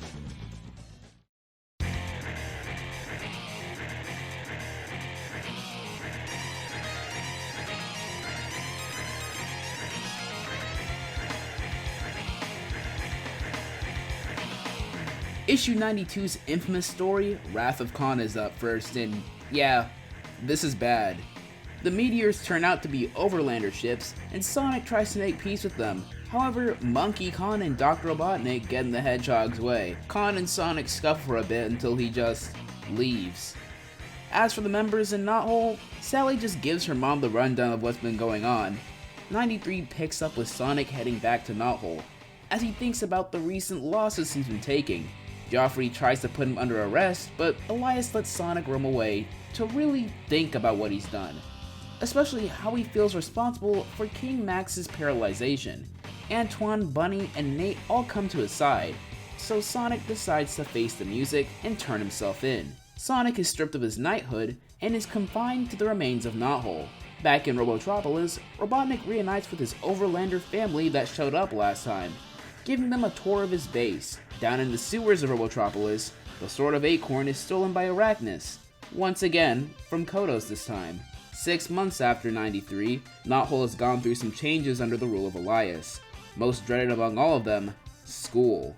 Issue 92's infamous story, Wrath of Khan, is up first, and yeah, this is bad. The meteors turn out to be Overlander ships, and Sonic tries to make peace with them. However, Monkey Khan and Dr. Robotnik get in the Hedgehog's way. Khan and Sonic scuffle for a bit until he just leaves. As for the members in Knothole, Sally just gives her mom the rundown of what's been going on. 93 picks up with Sonic heading back to Knothole, as he thinks about the recent losses he's been taking. Joffrey tries to put him under arrest, but Elias lets Sonic roam away to really think about what he's done, especially how he feels responsible for King Max's paralyzation. Antoine, Bunny, and Nate all come to his side, so Sonic decides to face the music and turn himself in. Sonic is stripped of his knighthood and is confined to the remains of Knothole. Back in Robotropolis, Robotnik reunites with his Overlander family that showed up last time, giving them a tour of his base. Down in the sewers of Robotropolis, the Sword of Acorn is stolen by Arachnus, once again from Kodos this time. 6 months after 93, Knothole has gone through some changes under the rule of Elias. Most dreaded among all of them, school.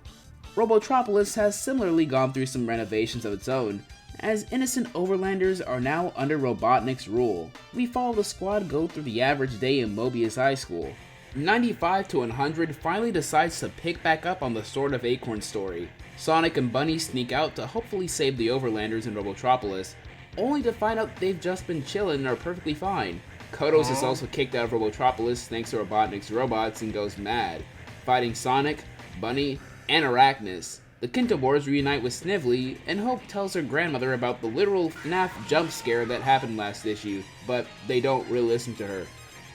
Robotropolis has similarly gone through some renovations of its own, as innocent Overlanders are now under Robotnik's rule. We follow the squad go through the average day in Mobius High School. 95 to 100 finally decides to pick back up on the Sword of Acorn story. Sonic and Bunny sneak out to hopefully save the Overlanders in Robotropolis, only to find out they've just been chillin' and are perfectly fine. Kodos is also kicked out of Robotropolis thanks to Robotnik's robots and goes mad, fighting Sonic, Bunny, and Arachnus. The Kintabors reunite with Snively, and Hope tells her grandmother about the literal FNAF jump scare that happened last issue, but they don't really listen to her.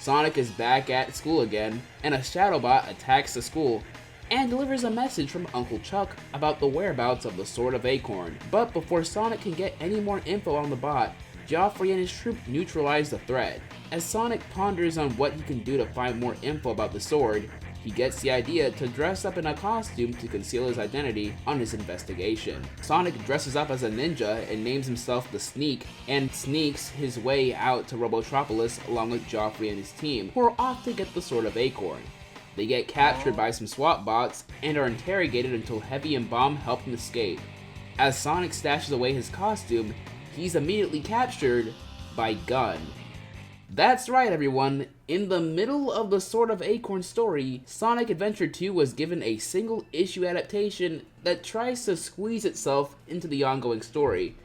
Sonic is back at school again, and a Shadowbot attacks the school, and delivers a message from Uncle Chuck about the whereabouts of the Sword of Acorn. But before Sonic can get any more info on the bot, Joffrey and his troop neutralize the threat. As Sonic ponders on what he can do to find more info about the sword, he gets the idea to dress up in a costume to conceal his identity on his investigation. Sonic dresses up as a ninja and names himself the Sneak, and sneaks his way out to Robotropolis along with Joffrey and his team, who are off to get the Sword of Acorn. They get captured by some SWAT bots and are interrogated until Heavy and Bomb help them escape. As Sonic stashes away his costume, he's immediately captured by Gun. That's right, everyone. In the middle of the Sword of Acorn story, Sonic Adventure 2 was given a single issue adaptation that tries to squeeze itself into the ongoing story.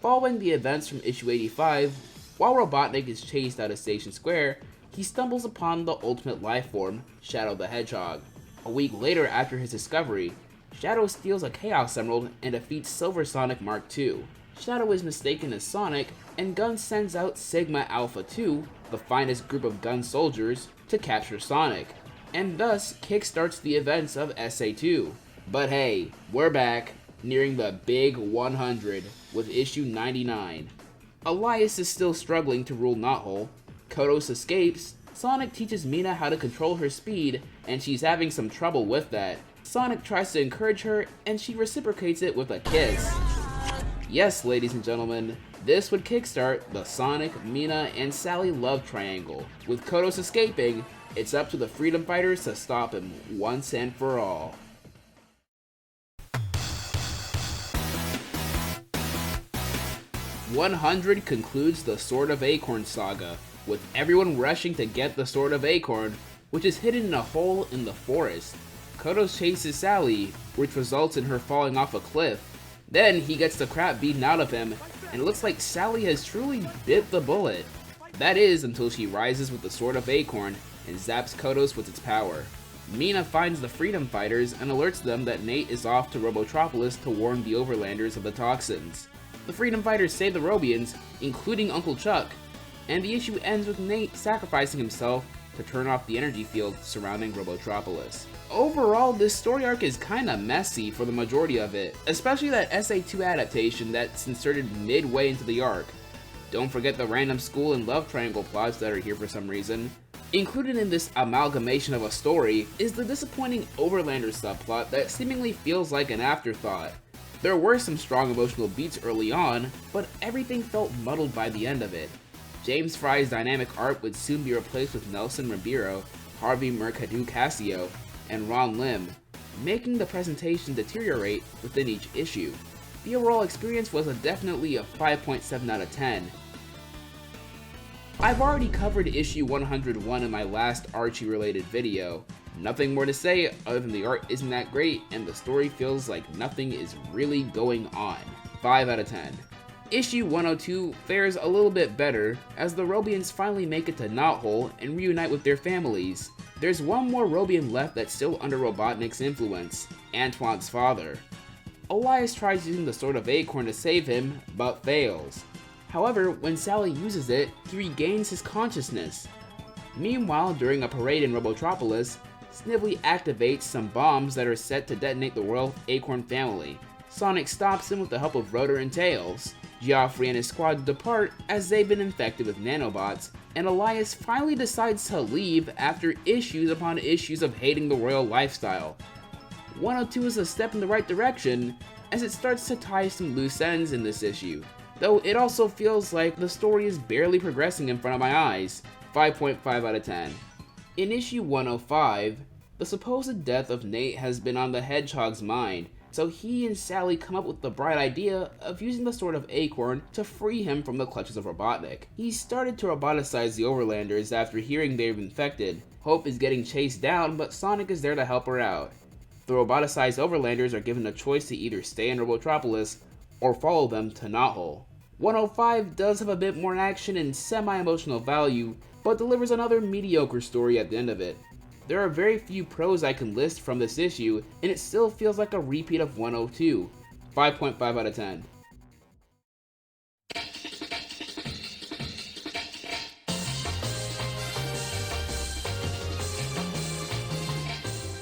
Following the events from issue 85, while Robotnik is chased out of Station Square, he stumbles upon the ultimate life form, Shadow the Hedgehog. A week later after his discovery, Shadow steals a Chaos Emerald and defeats Silver Sonic Mark II. Shadow is mistaken as Sonic, and Gun sends out Sigma Alpha 2, the finest group of gun soldiers, to capture Sonic, and thus kickstarts the events of SA2. But hey, we're back, nearing the big 100, with issue 99. Elias is still struggling to rule Knothole, Kodos escapes, Sonic teaches Mina how to control her speed, and she's having some trouble with that. Sonic tries to encourage her, and she reciprocates it with a kiss. Yes, ladies and gentlemen, this would kickstart the Sonic, Mina, and Sally love triangle. With Kodos escaping, it's up to the Freedom Fighters to stop him once and for all. #100 concludes the Sword of Acorn saga, with everyone rushing to get the Sword of Acorn, which is hidden in a hole in the forest. Kodos chases Sally, which results in her falling off a cliff. Then he gets the crap beaten out of him, and it looks like Sally has truly bit the bullet. That is, until she rises with the Sword of Acorn and zaps Kodos with its power. Mina finds the Freedom Fighters and alerts them that Nate is off to Robotropolis to warn the Overlanders of the toxins. The Freedom Fighters save the Robians, including Uncle Chuck, and the issue ends with Nate sacrificing himself to turn off the energy field surrounding Robotropolis. Overall, this story arc is kinda messy for the majority of it, especially that SA2 adaptation that's inserted midway into the arc. Don't forget the random school and love triangle plots that are here for some reason. Included in this amalgamation of a story is the disappointing Overlander subplot that seemingly feels like an afterthought. There were some strong emotional beats early on, but everything felt muddled by the end of it. James Fry's dynamic art would soon be replaced with Nelson Ribeiro, Harvey Mercado Casio, and Ron Lim, making the presentation deteriorate within each issue. The overall experience was definitely a 5.7 out of 10. I've already covered issue 101 in my last Archie related video. Nothing more to say other than the art isn't that great and the story feels like nothing is really going on. 5 out of 10. Issue 102 fares a little bit better as the Robians finally make it to Knothole and reunite with their families. There's one more Robian left that's still under Robotnik's influence, Antoine's father. Elias tries using the Sword of Acorn to save him, but fails. However, when Sally uses it, he regains his consciousness. Meanwhile, during a parade in Robotropolis, Snively activates some bombs that are set to detonate the Royal Acorn family. Sonic stops him with the help of Rotor and Tails. Geoffrey and his squad depart as they've been infected with nanobots, and Elias finally decides to leave after issues upon issues of hating the royal lifestyle. 102 is a step in the right direction as it starts to tie some loose ends in this issue, though it also feels like the story is barely progressing in front of my eyes. 5.5 out of 10. In issue 105, the supposed death of Nate has been on the Hedgehog's mind, so he and Sally come up with the bright idea of using the Sword of Acorn to free him from the clutches of Robotnik. He started to roboticize the Overlanders after hearing they've infected. Hope is getting chased down, but Sonic is there to help her out. The roboticized Overlanders are given a choice to either stay in Robotropolis or follow them to Knothole. 105 does have a bit more action and semi-emotional value, but delivers another mediocre story at the end of it. There are very few pros I can list from this issue, and it still feels like a repeat of 102. 5.5 out of 10.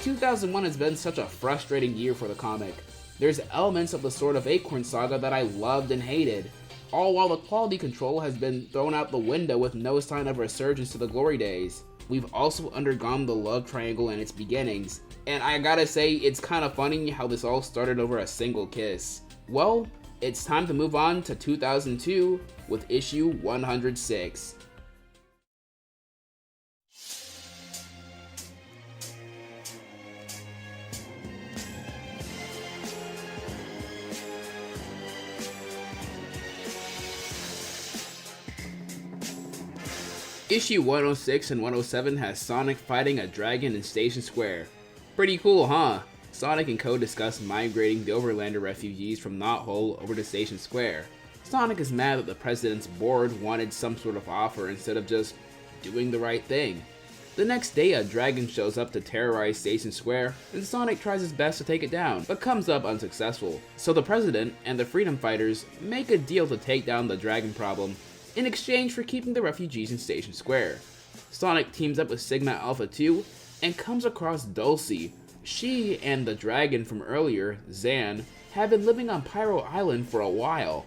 "2001 has been such a frustrating year for the comic. There's elements of the Sword of Acorn saga that I loved and hated, all while the quality control has been thrown out the window with no sign of resurgence to the glory days. We've also undergone the love triangle and its beginnings, and I gotta say, it's kinda funny how this all started over a single kiss. Well, it's time to move on to 2002 with issue 106. Issue 106 and 107 has Sonic fighting a dragon in Station Square. Pretty cool, huh? Sonic and Co discuss migrating the Overlander refugees from Knothole over to Station Square. Sonic is mad that the president's board wanted some sort of offer instead of just doing the right thing. The next day, a dragon shows up to terrorize Station Square, and Sonic tries his best to take it down, but comes up unsuccessful. So the president and the freedom fighters make a deal to take down the dragon problem in exchange for keeping the refugees in Station Square. Sonic teams up with Sigma Alpha 2 and comes across Dulcie. She and the dragon from earlier, Zan, have been living on Pyro Island for a while.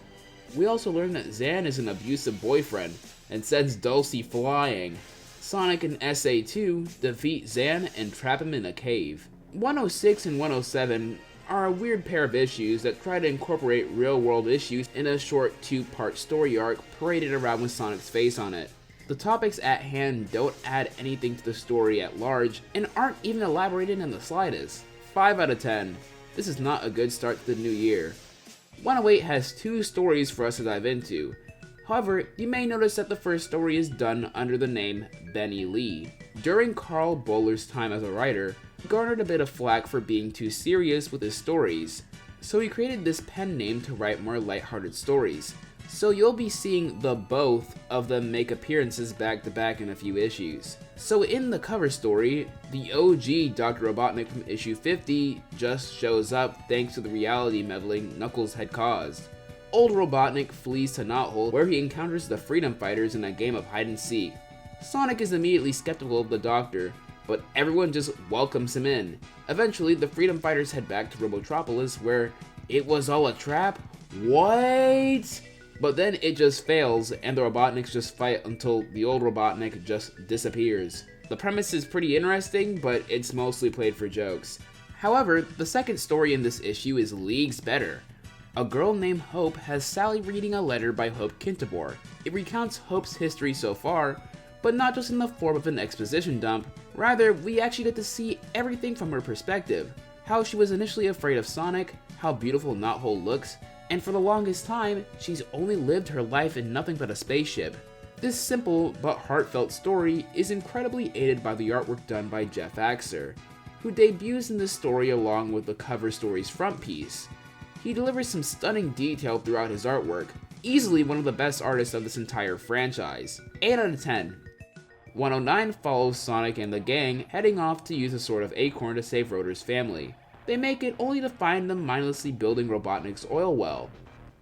We also learn that Zan is an abusive boyfriend and sends Dulcie flying. Sonic and SA2 defeat Zan and trap him in a cave. 106 and 107 are a weird pair of issues that try to incorporate real-world issues in a short 2-part story arc paraded around with Sonic's face on it. The topics at hand don't add anything to the story at large and aren't even elaborated in the slightest. 5 out of 10. This is not a good start to the new year. 108 has 2 stories for us to dive into. However, you may notice that the first story is done under the name Benny Lee. During Karl Bollers' time as a writer, he garnered a bit of flack for being too serious with his stories, so he created this pen name to write more lighthearted stories. So you'll be seeing the both of them make appearances back to back in a few issues. So in the cover story, the OG Dr. Robotnik from issue 50 just shows up thanks to the reality meddling Knuckles had caused. Old Robotnik flees to Knothole where he encounters the freedom fighters in a game of hide and seek. Sonic is immediately skeptical of the Doctor, but everyone just welcomes him in. Eventually, the freedom fighters head back to Robotropolis where it was all a trap? What? But then it just fails and the Robotniks just fight until the old Robotnik just disappears. The premise is pretty interesting, but it's mostly played for jokes. However, the second story in this issue is leagues better. A girl named Hope has Sally reading a letter by Hope Kintabor. It recounts Hope's history so far, but not just in the form of an exposition dump. Rather, we actually get to see everything from her perspective. how she was initially afraid of Sonic, how beautiful Knothole looks, and for the longest time, she's only lived her life in nothing but a spaceship. This simple but heartfelt story is incredibly aided by the artwork done by Jeff Axer, who debuts in this story along with the cover story's front piece. He delivers some stunning detail throughout his artwork, easily one of the best artists of this entire franchise. 8 out of 10. 109 follows Sonic and the gang heading off to use a sort of acorn to save Rotor's family. They make it only to find them mindlessly building Robotnik's oil well.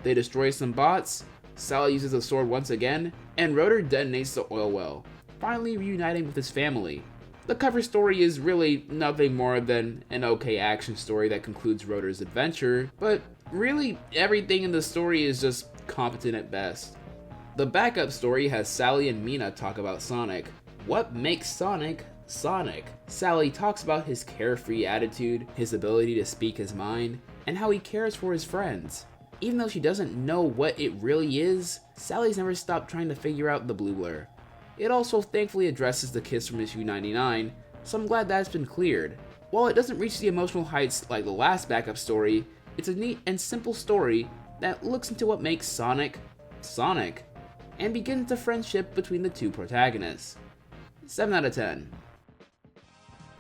They destroy some bots, Sally uses the sword once again, and Rotor detonates the oil well, finally reuniting with his family. The cover story is really nothing more than an okay action story that concludes Rotor's adventure, but really everything in the story is just competent at best. The backup story has Sally and Mina talk about Sonic. What makes Sonic Sonic? Sally talks about his carefree attitude, his ability to speak his mind, and how he cares for his friends. Even though she doesn't know what it really is, Sally's never stopped trying to figure out the blue blur. It also thankfully addresses the kiss from issue 99, so I'm glad that's been cleared. While it doesn't reach the emotional heights like the last backup story, it's a neat and simple story that looks into what makes Sonic Sonic, and begins the friendship between the two protagonists. 7 out of 10.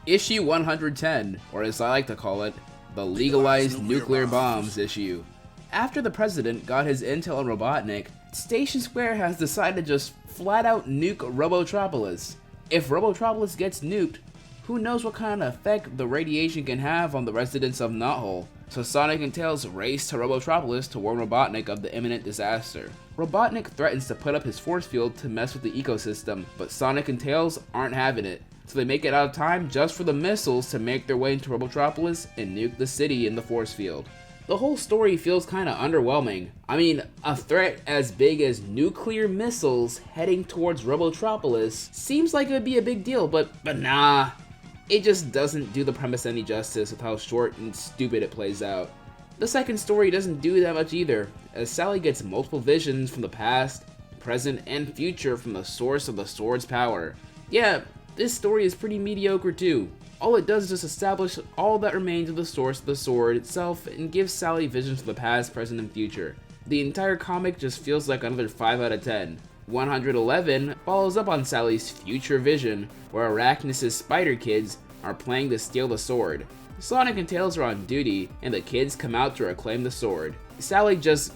Issue 110, or as I like to call it, the Legalized Nuclear Bombs issue. After the president got his intel on Robotnik, Station Square has decided to just flat out nuke Robotropolis. If Robotropolis gets nuked, who knows what kind of effect the radiation can have on the residents of Knothole. So Sonic and Tails race to Robotropolis to warn Robotnik of the imminent disaster. Robotnik threatens to put up his force field to mess with the ecosystem, but Sonic and Tails aren't having it. So they make it out of time just for the missiles to make their way into Robotropolis and nuke the city in the force field. The whole story feels kinda underwhelming. I mean, a threat as big as nuclear missiles heading towards Robotropolis seems like it would be a big deal, but nah. It just doesn't do the premise any justice with how short and stupid it plays out. The second story doesn't do that much either, as Sally gets multiple visions from the past, present, and future from the source of the sword's power. Yeah, this story is pretty mediocre too. All it does is just establish all that remains of the source of the sword itself and gives Sally visions of the past, present, and future. The entire comic just feels like another 5 out of 10. 111 follows up on Sally's future vision, where Arachnus' spider kids are planning to steal the sword. Sonic and Tails are on duty, and the kids come out to reclaim the sword. Sally just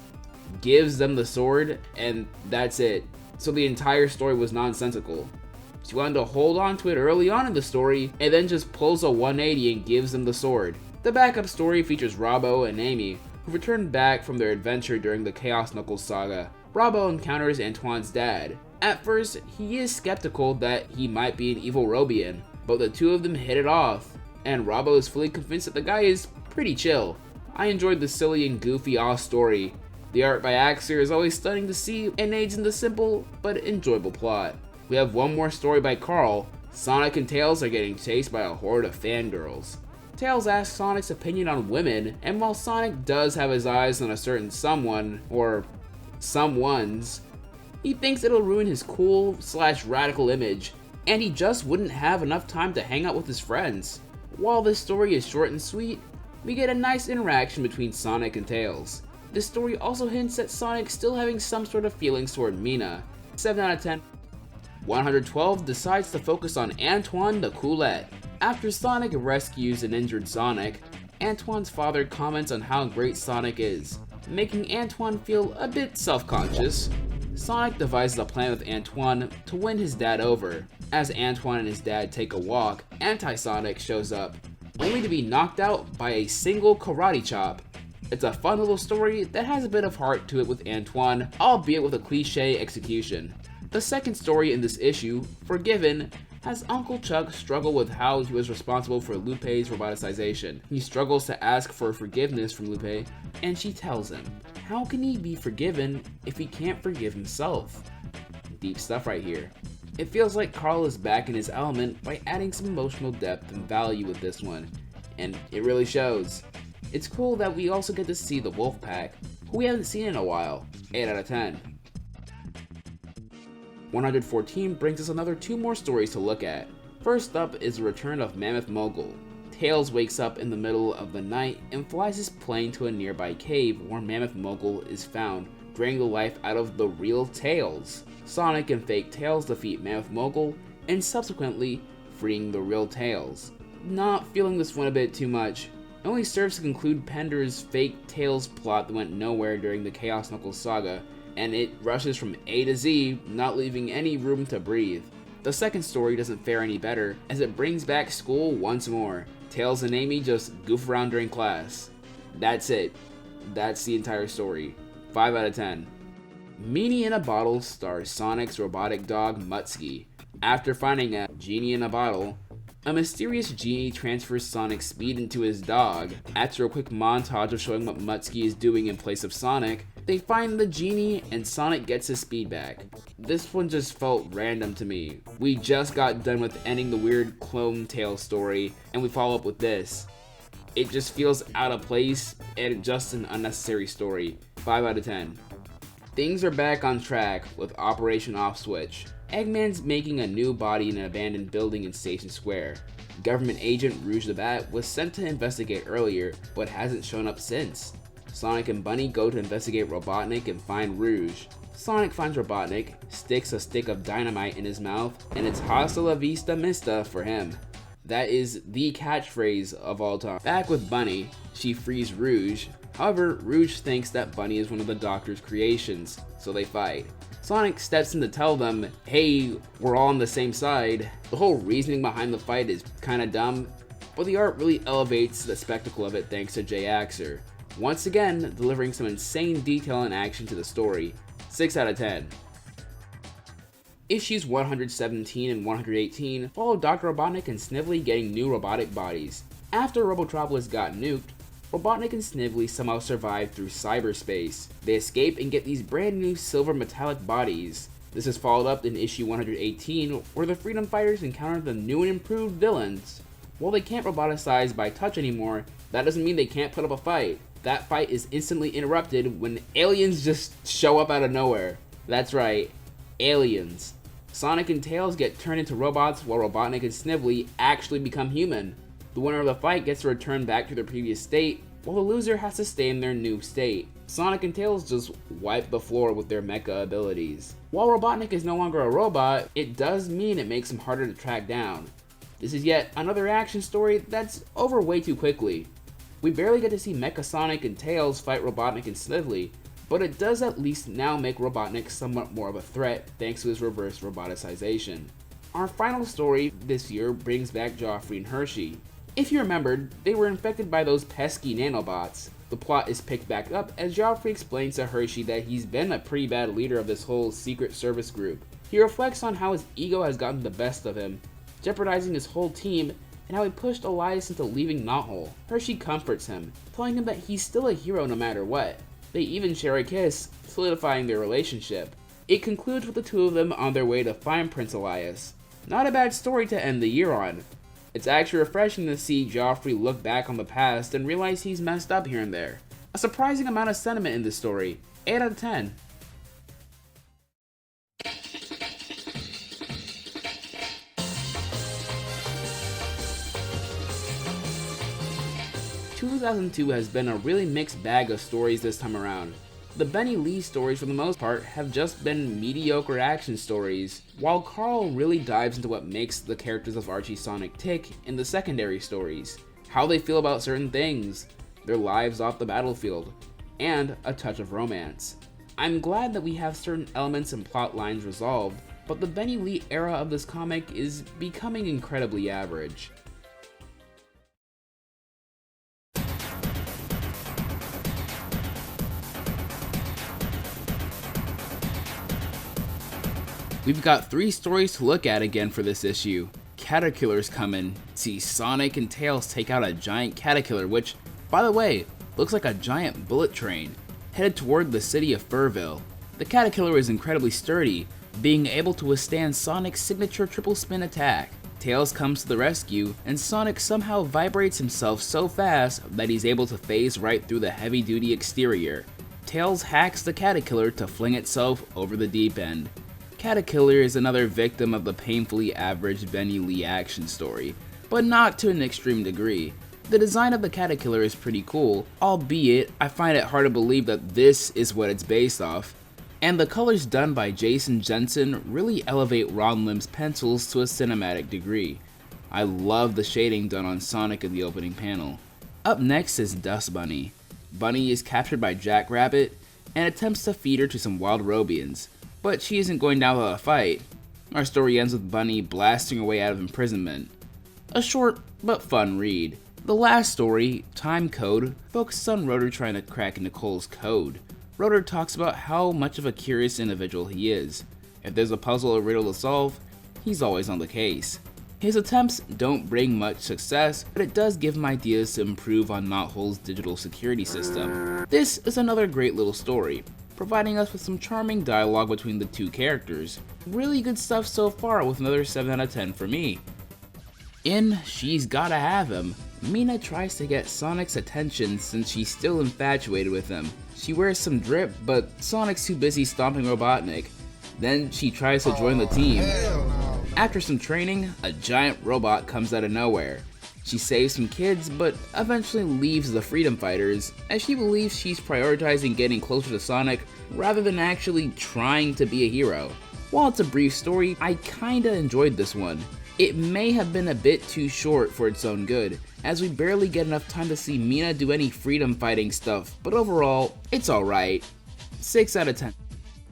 gives them the sword, and that's it. So the entire story was nonsensical. She wanted to hold on to it early on in the story, and then just pulls a 180 and gives them the sword. The backup story features Robbo and Amy, who return back from their adventure during the Chaos Knuckles saga. Robbo encounters Antoine's dad. At first, he is skeptical that he might be an evil Robian, but the two of them hit it off, and Robbo is fully convinced that the guy is pretty chill. I enjoyed the silly and goofy off story. The art by Axer is always stunning to see and aids in the simple but enjoyable plot. We have one more story by Karl. Sonic and Tails are getting chased by a horde of fangirls. Tails asks Sonic's opinion on women, and while Sonic does have his eyes on a certain someone, or someones, he thinks it'll ruin his cool/radical image, and he just wouldn't have enough time to hang out with his friends. While this story is short and sweet, we get a nice interaction between Sonic and Tails. This story also hints at Sonic still having some sort of feelings toward Mina. 7 out of 10. 112 decides to focus on Antoine the Coolette. After Sonic rescues an injured Sonic, Antoine's father comments on how great Sonic is, making Antoine feel a bit self-conscious. Sonic devises a plan with Antoine to win his dad over. As Antoine and his dad take a walk, Anti-Sonic shows up, only to be knocked out by a single karate chop. It's a fun little story that has a bit of heart to it with Antoine, albeit with a cliche execution. The second story in this issue, Forgiven, has Uncle Chuck struggle with how he was responsible for Lupe's roboticization. He struggles to ask for forgiveness from Lupe, and she tells him, how can he be forgiven if he can't forgive himself? Deep stuff right here. It feels like Karl is back in his element by adding some emotional depth and value with this one, and it really shows. It's cool that we also get to see the Wolf Pack, who we haven't seen in a while. 8 out of 10. 114 brings us another 2 more stories to look at. First up is the return of Mammoth Mogul. Tails wakes up in the middle of the night and flies his plane to a nearby cave where Mammoth Mogul is found, draining the life out of the real Tails. Sonic and fake Tails defeat Mammoth Mogul and subsequently freeing the real Tails. Not feeling this one a bit too much. It only serves to conclude Pender's fake Tails plot that went nowhere during the Chaos Knuckles saga, and it rushes from A to Z, not leaving any room to breathe. The second story doesn't fare any better, as it brings back school once more. Tails and Amy just goof around during class. That's it. That's the entire story. 5 out of 10. Meanie in a Bottle stars Sonic's robotic dog Mutsky. After finding a genie in a bottle, a mysterious genie transfers Sonic's speed into his dog. After a quick montage of showing what Mutsky is doing in place of Sonic, they find the genie and Sonic gets his speed back. This one just felt random to me. We just got done with ending the weird Clone Tails story, and we follow up with this. It just feels out of place and just an unnecessary story. 5 out of 10. Things are back on track with Operation Off Switch. Eggman's making a new body in an abandoned building in Station Square. Government agent Rouge the Bat was sent to investigate earlier, but hasn't shown up since. Sonic and Bunny go to investigate Robotnik and find Rouge. Sonic finds Robotnik, sticks a stick of dynamite in his mouth, and it's hasta la vista mista for him. That is the catchphrase of all time. Back with Bunny, she frees Rouge. However, Rouge thinks that Bunny is one of the Doctor's creations, so they fight. Sonic steps in to tell them, hey, we're all on the same side. The whole reasoning behind the fight is kinda dumb, but the art really elevates the spectacle of it thanks to Jay Axer. Once again, delivering some insane detail and action to the story. 6 out of 10. Issues 117 and 118 follow Dr. Robotnik and Snively getting new robotic bodies. After Robotropolis got nuked, Robotnik and Snively somehow survive through cyberspace. They escape and get these brand new silver metallic bodies. This is followed up in issue 118, where the Freedom Fighters encounter the new and improved villains. While they can't roboticize by touch anymore, that doesn't mean they can't put up a fight. That fight is instantly interrupted when aliens just show up out of nowhere. That's right, aliens. Sonic and Tails get turned into robots while Robotnik and Snively actually become human. The winner of the fight gets to return back to their previous state, while the loser has to stay in their new state. Sonic and Tails just wipe the floor with their mecha abilities. While Robotnik is no longer a robot, it does mean it makes him harder to track down. This is yet another action story that's over way too quickly. We barely get to see Mecha Sonic and Tails fight Robotnik and Snively, but it does at least now make Robotnik somewhat more of a threat thanks to his reverse roboticization. Our final story this year brings back Joffrey and Hershey. If you remembered, they were infected by those pesky nanobots. The plot is picked back up as Joffrey explains to Hershey that he's been a pretty bad leader of this whole Secret Service group. He reflects on how his ego has gotten the best of him, jeopardizing his whole team, and how he pushed Elias into leaving Knothole. Hershey comforts him, telling him that he's still a hero no matter what. They even share a kiss, solidifying their relationship. It concludes with the two of them on their way to find Prince Elias. Not a bad story to end the year on. It's actually refreshing to see Joffrey look back on the past and realize he's messed up here and there. A surprising amount of sentiment in this story. 8 out of 10. "2002 has been a really mixed bag of stories this time around. The Benny Lee stories, for the most part, have just been mediocre action stories, while Karl really dives into what makes the characters of Archie Sonic tick in the secondary stories, how they feel about certain things, their lives off the battlefield, and a touch of romance. I'm glad that we have certain elements and plot lines resolved, but the Benny Lee era of this comic is becoming incredibly average. We've got 3 stories to look at again for this issue. Caterkillar's coming. See Sonic and Tails take out a giant caterpillar, which, by the way, looks like a giant bullet train, headed toward the city of Furville. The caterpillar is incredibly sturdy, being able to withstand Sonic's signature triple spin attack. Tails comes to the rescue, and Sonic somehow vibrates himself so fast that he's able to phase right through the heavy-duty exterior. Tails hacks the caterpillar to fling itself over the deep end. Caterkiller is another victim of the painfully average Benny Lee action story. but not to an extreme degree. The design of the Caterpillar is pretty cool, albeit I find it hard to believe that this is what it's based off. And the colors done by Jason Jensen really elevate Ron Lim's pencils to a cinematic degree. I love the shading done on Sonic in the opening panel. Up next is Dust Bunny. Bunny is captured by Jack Rabbit and attempts to feed her to some wild Robians, but she isn't going down without a fight. Our story ends with Bunny blasting her way out of imprisonment. A short but fun read. The last story, Time Code, focuses on Rotor trying to crack Nicole's code. Rotor talks about how much of a curious individual he is. If there's a puzzle or riddle to solve, he's always on the case. His attempts don't bring much success, but it does give him ideas to improve on Knothole's digital security system. This is another great little story, providing us with some charming dialogue between the two characters. Really good stuff so far, with another 7 out of 10 for me. In She's Gotta Have Him, Mina tries to get Sonic's attention since she's still infatuated with him. She wears some drip, but Sonic's too busy stomping Robotnik. Then she tries to join the team. After some training, a giant robot comes out of nowhere. She saves some kids, but eventually leaves the Freedom Fighters, as she believes she's prioritizing getting closer to Sonic rather than actually trying to be a hero. While it's a brief story, I kinda enjoyed this one. It may have been a bit too short for its own good, as we barely get enough time to see Mina do any freedom fighting stuff, but overall, it's alright. 6 out of 10.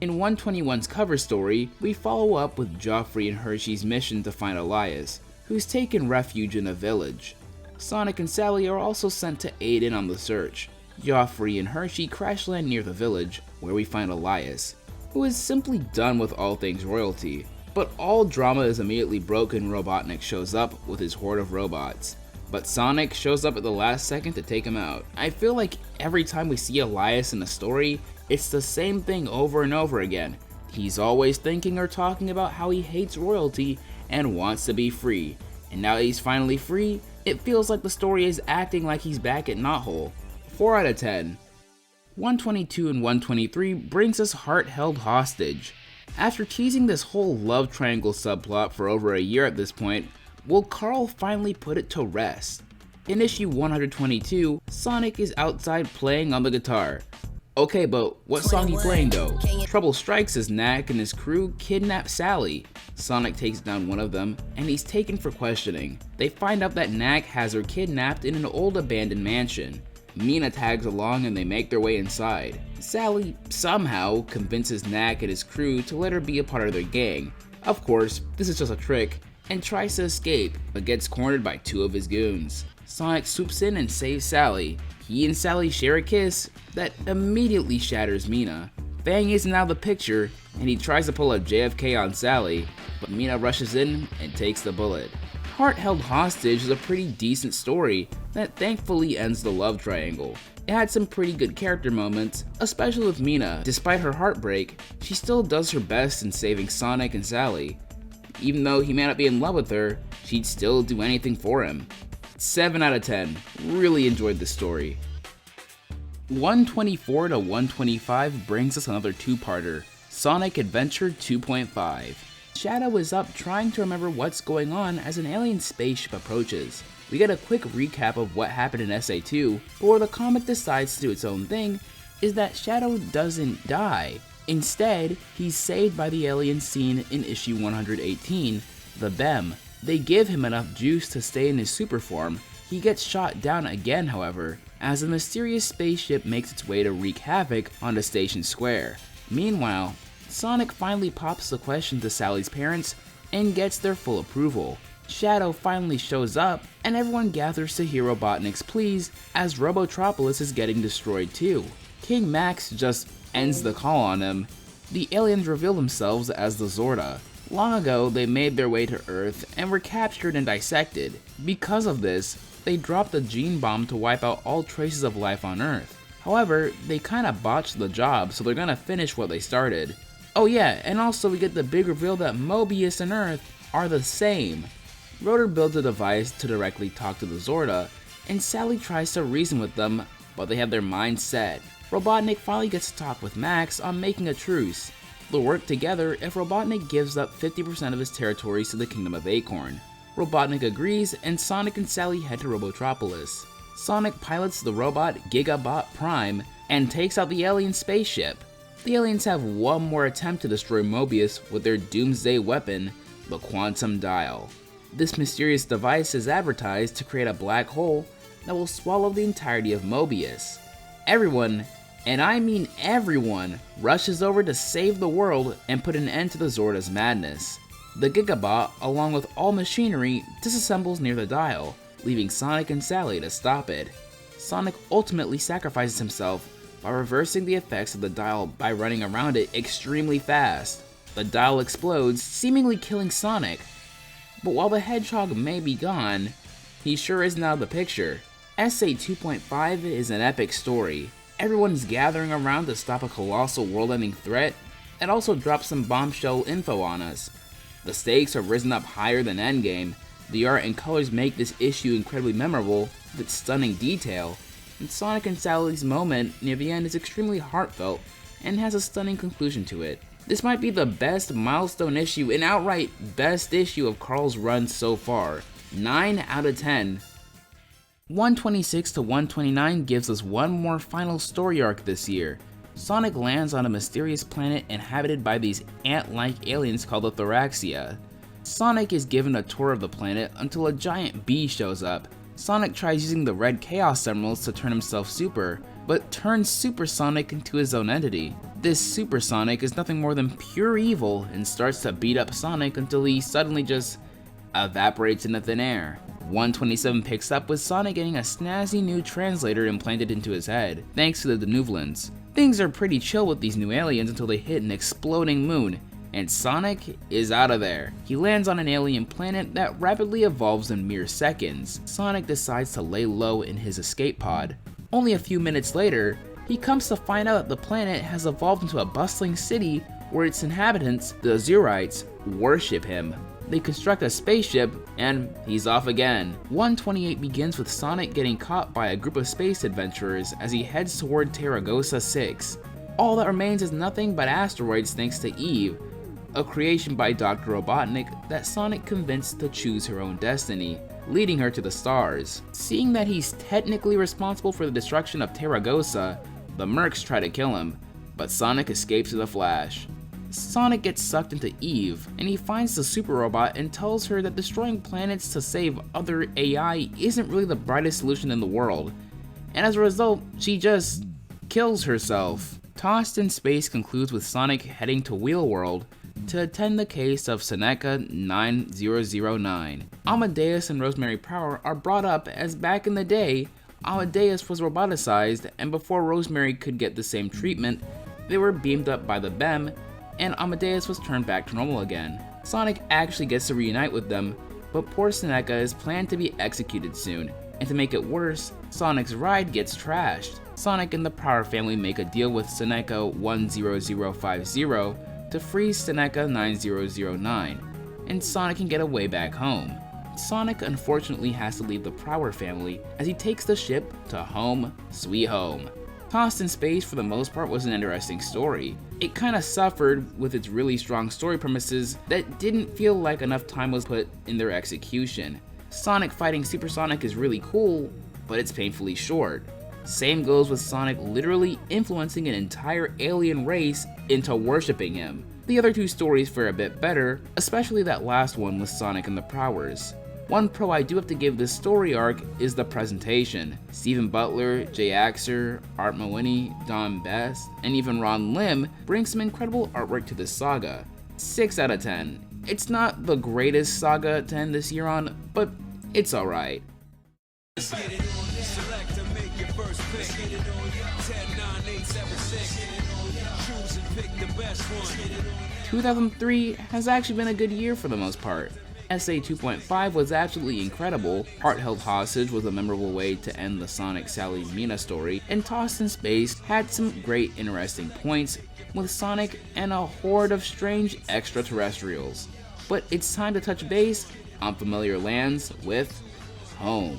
In 121's cover story, we follow up with Geoffrey and Hershey's mission to find Elias, who's taken refuge in a village. Sonic and Sally are also sent to aid in on the search. Geoffrey and Hershey crash land near the village, where we find Elias, who is simply done with all things royalty. But all drama is immediately broken when Robotnik shows up with his horde of robots. But Sonic shows up at the last second to take him out. I feel like every time we see Elias in a story, it's the same thing over and over again. He's always thinking or talking about how he hates royalty and wants to be free. And now that he's finally free, it feels like the story is acting like he's back at Knothole. 4 out of 10. 122 and 123 brings us Heart Held Hostage. After teasing this whole love triangle subplot for over a year at this point, will Karl finally put it to rest? In issue 122, Sonic is outside playing on the guitar. Okay, but what song he playing though? Trouble strikes as Knack and his crew kidnap Sally. Sonic takes down one of them, and he's taken for questioning. They find out that Knack has her kidnapped in an old abandoned mansion. Mina tags along and they make their way inside. Sally somehow convinces Knack and his crew to let her be a part of their gang. Of course, this is just a trick, and tries to escape, but gets cornered by 2 of his goons. Sonic swoops in and saves Sally. He and Sally share a kiss that immediately shatters Mina. Fang is now the picture, and he tries to pull a JFK on Sally, but Mina rushes in and takes the bullet. Heart Held Hostage is a pretty decent story that thankfully ends the love triangle. It had some pretty good character moments, especially with Mina. Despite her heartbreak, she still does her best in saving Sonic and Sally. Even though he may not be in love with her, she'd still do anything for him. 7 out of 10. Really enjoyed this story. 124 to 125 brings us another two-parter, Sonic Adventure 2.5. Shadow is up trying to remember what's going on as an alien spaceship approaches. We get a quick recap of what happened in SA2, but where the comic decides to do its own thing is that Shadow doesn't die. Instead, he's saved by the aliens seen in issue 118, the BEM. They give him enough juice to stay in his super form. He gets shot down again, however, as a mysterious spaceship makes its way to wreak havoc onto Station Square. Meanwhile, Sonic finally pops the question to Sally's parents and gets their full approval. Shadow finally shows up, and everyone gathers to hear Robotnik's pleas as Robotropolis is getting destroyed too. King Max just ends the call on him. The aliens reveal themselves as the Zorda. Long ago, they made their way to Earth and were captured and dissected. Because of this, they dropped a gene bomb to wipe out all traces of life on Earth. However, they kinda botched the job, so they're gonna finish what they started. Oh yeah, and also we get the big reveal that Mobius and Earth are the same. Rotor builds a device to directly talk to the Zorda, and Sally tries to reason with them, but they have their minds set. Robotnik finally gets to talk with Max on making a truce. They'll work together if Robotnik gives up 50% of his territories to the Kingdom of Acorn. Robotnik agrees, and Sonic and Sally head to Robotropolis. Sonic pilots the robot Gigabot Prime and takes out the alien spaceship. The aliens have one more attempt to destroy Mobius with their doomsday weapon, the Quantum Dial. This mysterious device is advertised to create a black hole that will swallow the entirety of Mobius. Everyone, and I mean everyone, rushes over to save the world and put an end to the Zorda's madness. The Gigabot, along with all machinery, disassembles near the dial, leaving Sonic and Sally to stop it. Sonic ultimately sacrifices himself by reversing the effects of the dial by running around it extremely fast. The dial explodes, seemingly killing Sonic. But while the Hedgehog may be gone, he sure isn't out of the picture. SA 2.5 is an epic story. Everyone's gathering around to stop a colossal world-ending threat. It also drops some bombshell info on us. The stakes have risen up higher than Endgame. The art and colors make this issue incredibly memorable, with its stunning detail, and Sonic and Sally's moment near the end is extremely heartfelt and has a stunning conclusion to it. This might be the best milestone issue and outright best issue of Karl's run so far. 9 out of 10. 126 to 129 gives us one more final story arc this year. Sonic lands on a mysterious planet inhabited by these ant-like aliens called the Thoraxia. Sonic is given a tour of the planet until a giant bee shows up. Sonic tries using the red Chaos Emeralds to turn himself super, but turns Super Sonic into his own entity. This Super Sonic is nothing more than pure evil and starts to beat up Sonic until he suddenly just evaporates into thin air. 127 picks up with Sonic getting a snazzy new translator implanted into his head, thanks to the Denuvlans. Things are pretty chill with these new aliens until they hit an exploding moon, and Sonic is out of there. He lands on an alien planet that rapidly evolves in mere seconds. Sonic decides to lay low in his escape pod. Only a few minutes later, he comes to find out that the planet has evolved into a bustling city where its inhabitants, the Azurites, worship him. They construct a spaceship, and he's off again. 128 begins with Sonic getting caught by a group of space adventurers as he heads toward Terragosa 6. All that remains is nothing but asteroids thanks to Eve, a creation by Dr. Robotnik that Sonic convinced to choose her own destiny, leading her to the stars. Seeing that he's technically responsible for the destruction of Terragosa, the Mercs try to kill him, but Sonic escapes with a flash. Sonic gets sucked into Eve, and he finds the super robot and tells her that destroying planets to save other AI isn't really the brightest solution in the world, and as a result, she just kills herself. Tossed in Space concludes with Sonic heading to Wheel World to attend the case of Seneca 9009. Amadeus and Rosemary Power are brought up as back in the day, Amadeus was roboticized, and before Rosemary could get the same treatment, they were beamed up by the BEM, and Amadeus was turned back to normal again. Sonic actually gets to reunite with them, but poor Seneca is planned to be executed soon, and to make it worse, Sonic's ride gets trashed. Sonic and the Power family make a deal with Seneca 10050 to free Seneca 9009, and Sonic can get away back home. Sonic unfortunately has to leave the Power family as he takes the ship to home sweet home. Tossed in Space for the most part was an interesting story. It kinda suffered with its really strong story premises that didn't feel like enough time was put in their execution. Sonic fighting Super Sonic is really cool, but it's painfully short. Same goes with Sonic literally influencing an entire alien race into worshipping him. The other two stories fare a bit better, especially that last one with Sonic and the Prowers. One pro I do have to give this story arc is the presentation. Stephen Butler, Jay Axer, Art Mawini, Don Best, and even Ron Lim bring some incredible artwork to this saga. 6 out of 10. It's not the greatest saga to end this year on, but it's alright. 2003 has actually been a good year for the most part. SA 2.5 was absolutely incredible, Heart Held Hostage was a memorable way to end the Sonic Sally Mina story, and Tossed in Space had some great interesting points with Sonic and a horde of strange extraterrestrials. But it's time to touch base on familiar lands with home.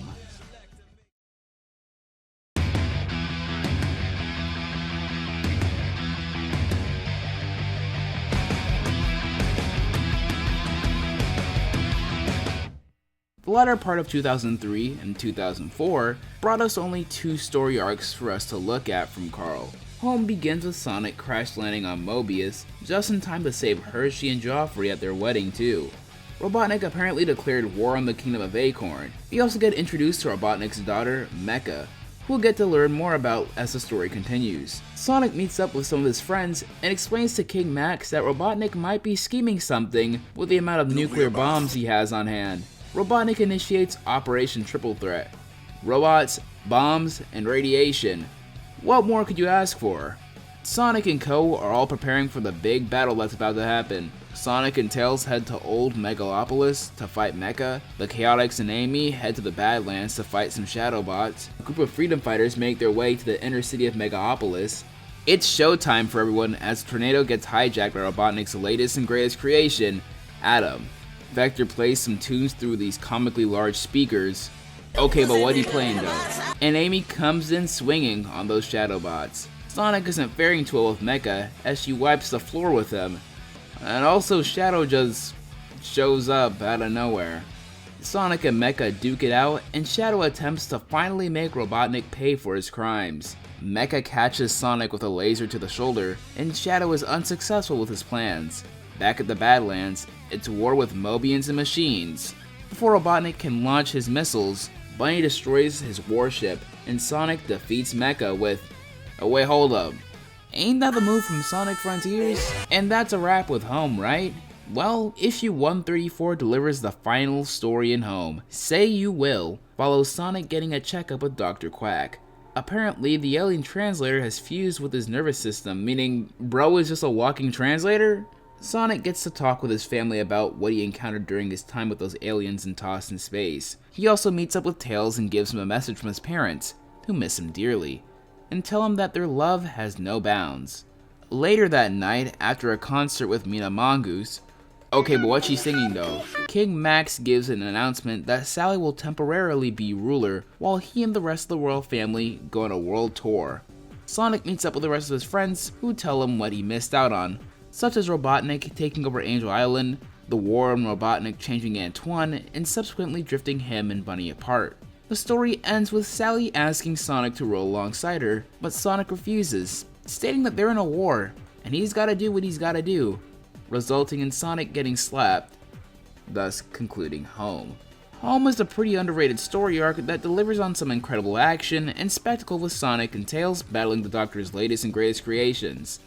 The latter part of 2003 and 2004 brought us only 2 story arcs for us to look at from Karl. Home begins with Sonic crash landing on Mobius just in time to save Hershey and Joffrey at their wedding too. Robotnik apparently declared war on the Kingdom of Acorn. We also get introduced to Robotnik's daughter, Mecha, who we'll get to learn more about as the story continues. Sonic meets up with some of his friends and explains to King Max that Robotnik might be scheming something with the amount of nuclear bombs he has on hand. Robotnik initiates Operation Triple Threat: robots, bombs, and radiation. What more could you ask for? Sonic and Co. are all preparing for the big battle that's about to happen. Sonic and Tails head to Old Megalopolis to fight Mecha. The Chaotix and Amy head to the Badlands to fight some Shadowbots. A group of freedom fighters make their way to the inner city of Megaopolis. It's showtime for everyone as Tornado gets hijacked by Robotnik's latest and greatest creation, Atom. Vector plays some tunes through these comically large speakers. Okay, but what he playing though? And Amy comes in swinging on those Shadowbots. Sonic isn't faring too well with Mecha as she wipes the floor with him. And also Shadow just shows up out of nowhere. Sonic and Mecha duke it out and Shadow attempts to finally make Robotnik pay for his crimes. Mecha catches Sonic with a laser to the shoulder and Shadow is unsuccessful with his plans. Back at the Badlands, it's war with Mobians and machines. Before Robotnik can launch his missiles, Bunny destroys his warship and Sonic defeats Mecha with, oh wait, hold up. Ain't that the move from Sonic Frontiers? And that's a wrap with Home, right? Well, issue 134 delivers the final story in Home. Say You Will follows Sonic getting a checkup with Dr. Quack. Apparently, the alien translator has fused with his nervous system, meaning bro is just a walking translator? Sonic gets to talk with his family about what he encountered during his time with those aliens and tossed in space. He also meets up with Tails and gives him a message from his parents, who miss him dearly, and tell him that their love has no bounds. Later that night, after a concert with Mina Mongoose, okay, but what's she singing though? King Max gives an announcement that Sally will temporarily be ruler while he and the rest of the royal family go on a world tour. Sonic meets up with the rest of his friends who tell him what he missed out on, such as Robotnik taking over Angel Island, the war on Robotnik changing Antoine, and subsequently drifting him and Bunny apart. The story ends with Sally asking Sonic to roll alongside her, but Sonic refuses, stating that they're in a war, and he's gotta do what he's gotta do, resulting in Sonic getting slapped, thus concluding Home. Home is a pretty underrated story arc that delivers on some incredible action and spectacle with Sonic and Tails battling the Doctor's latest and greatest creations.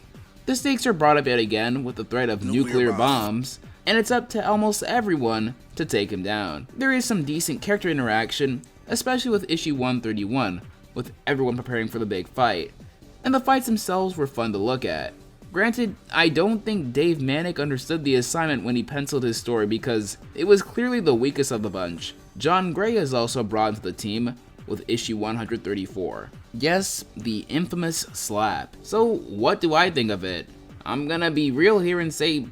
The stakes are brought up yet again with the threat of nuclear bombs, and it's up to almost everyone to take him down. There is some decent character interaction, especially with issue 131, with everyone preparing for the big fight, and the fights themselves were fun to look at. Granted, I don't think Dave Manek understood the assignment when he penciled his story because it was clearly the weakest of the bunch. John Gray is also brought into the team with issue 134. Yes, the infamous slap. So what do I think of it? I'm gonna be real here and say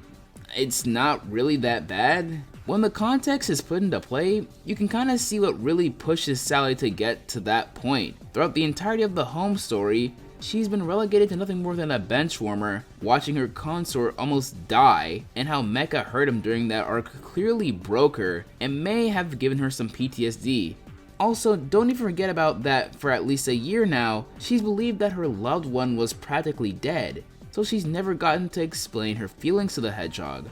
it's not really that bad. When the context is put into play, you can kind of see what really pushes Sally to get to that point. Throughout the entirety of the Home story, she's been relegated to nothing more than a bench warmer, watching her consort almost die, and how Mecha hurt him during that arc clearly broke her and may have given her some PTSD. Also, don't even forget about that for at least a year now, she's believed that her loved one was practically dead, so she's never gotten to explain her feelings to the Hedgehog.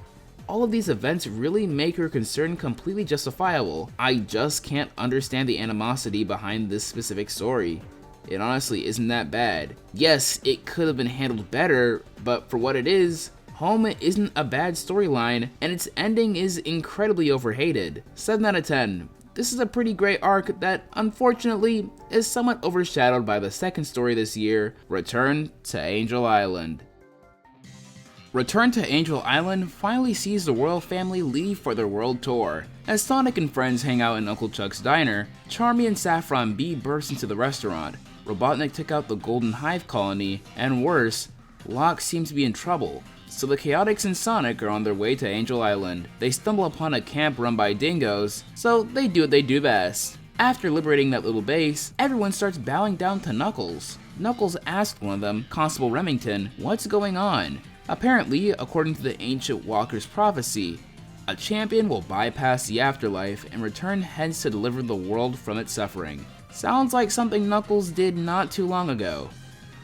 All of these events really make her concern completely justifiable. I just can't understand the animosity behind this specific story. It honestly isn't that bad. Yes, it could have been handled better, but for what it is, Home isn't a bad storyline, and its ending is incredibly overhated. 7 out of 10. This is a pretty great arc that, unfortunately, is somewhat overshadowed by the second story this year, Return to Angel Island. Return to Angel Island finally sees the royal family leave for their world tour. As Sonic and friends hang out in Uncle Chuck's diner, Charmy and Saffron B burst into the restaurant. Robotnik took out the Golden Hive colony, and worse, Locke seems to be in trouble. So the Chaotix and Sonic are on their way to Angel Island. They stumble upon a camp run by dingoes, so they do what they do best. After liberating that little base, everyone starts bowing down to Knuckles. Knuckles asked one of them, Constable Remington, what's going on? Apparently, according to the ancient Walker's prophecy, A champion will bypass the afterlife and return hence to deliver the world from its suffering. Sounds like something Knuckles did not too long ago.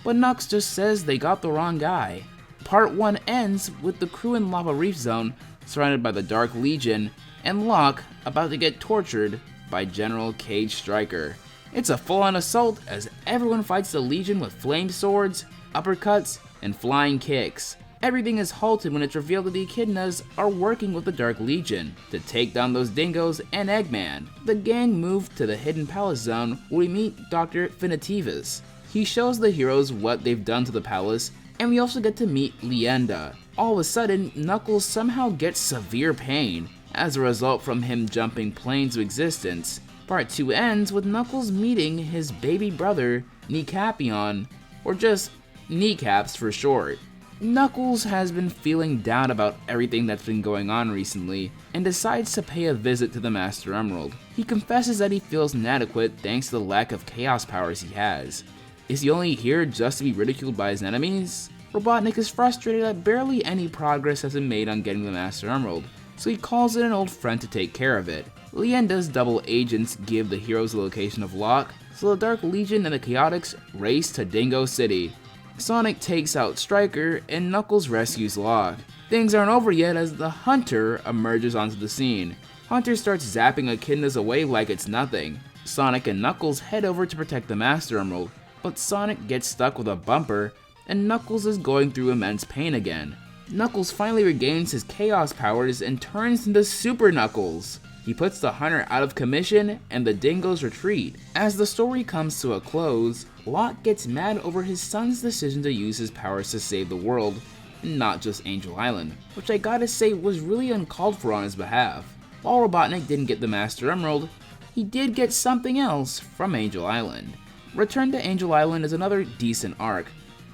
But Knux just says they got the wrong guy. Part 1 ends with the crew in Lava Reef Zone surrounded by the Dark Legion and Locke about to get tortured by General Cage Striker. It's a full-on assault as everyone fights the Legion with flame swords, uppercuts, and flying kicks. Everything is halted when it's revealed that the Echidnas are working with the Dark Legion to take down those dingoes and Eggman. The gang move to the Hidden Palace Zone where we meet Dr. Finitivus. He shows the heroes what they've done to the palace, and we also get to meet Leenda. All of a sudden, Knuckles somehow gets severe pain as a result from him jumping planes of existence. Part 2 ends with Knuckles meeting his baby brother, Kneecapion, or just Kneecaps for short. Knuckles has been feeling down about everything that's been going on recently and decides to pay a visit to the Master Emerald. He confesses that he feels inadequate thanks to the lack of chaos powers he has. Is he only here just to be ridiculed by his enemies? Robotnik is frustrated that barely any progress has been made on getting the Master Emerald, so he calls in an old friend to take care of it. Leenda's double agents give the heroes the location of Locke, so the Dark Legion and the Chaotix race to Dingo City. Sonic takes out Striker, and Knuckles rescues Locke. Things aren't over yet as the Hunter emerges onto the scene. Hunter starts zapping Echidnas away like it's nothing. Sonic and Knuckles head over to protect the Master Emerald, but Sonic gets stuck with a bumper, and Knuckles is going through immense pain again. Knuckles finally regains his Chaos powers and turns into Super Knuckles. He puts the Hunter out of commission, and the Dingoes retreat. As the story comes to a close, Locke gets mad over his son's decision to use his powers to save the world, and not just Angel Island, which I gotta say was really uncalled for on his behalf. While Robotnik didn't get the Master Emerald, he did get something else from Angel Island. Return to Angel Island is another decent arc,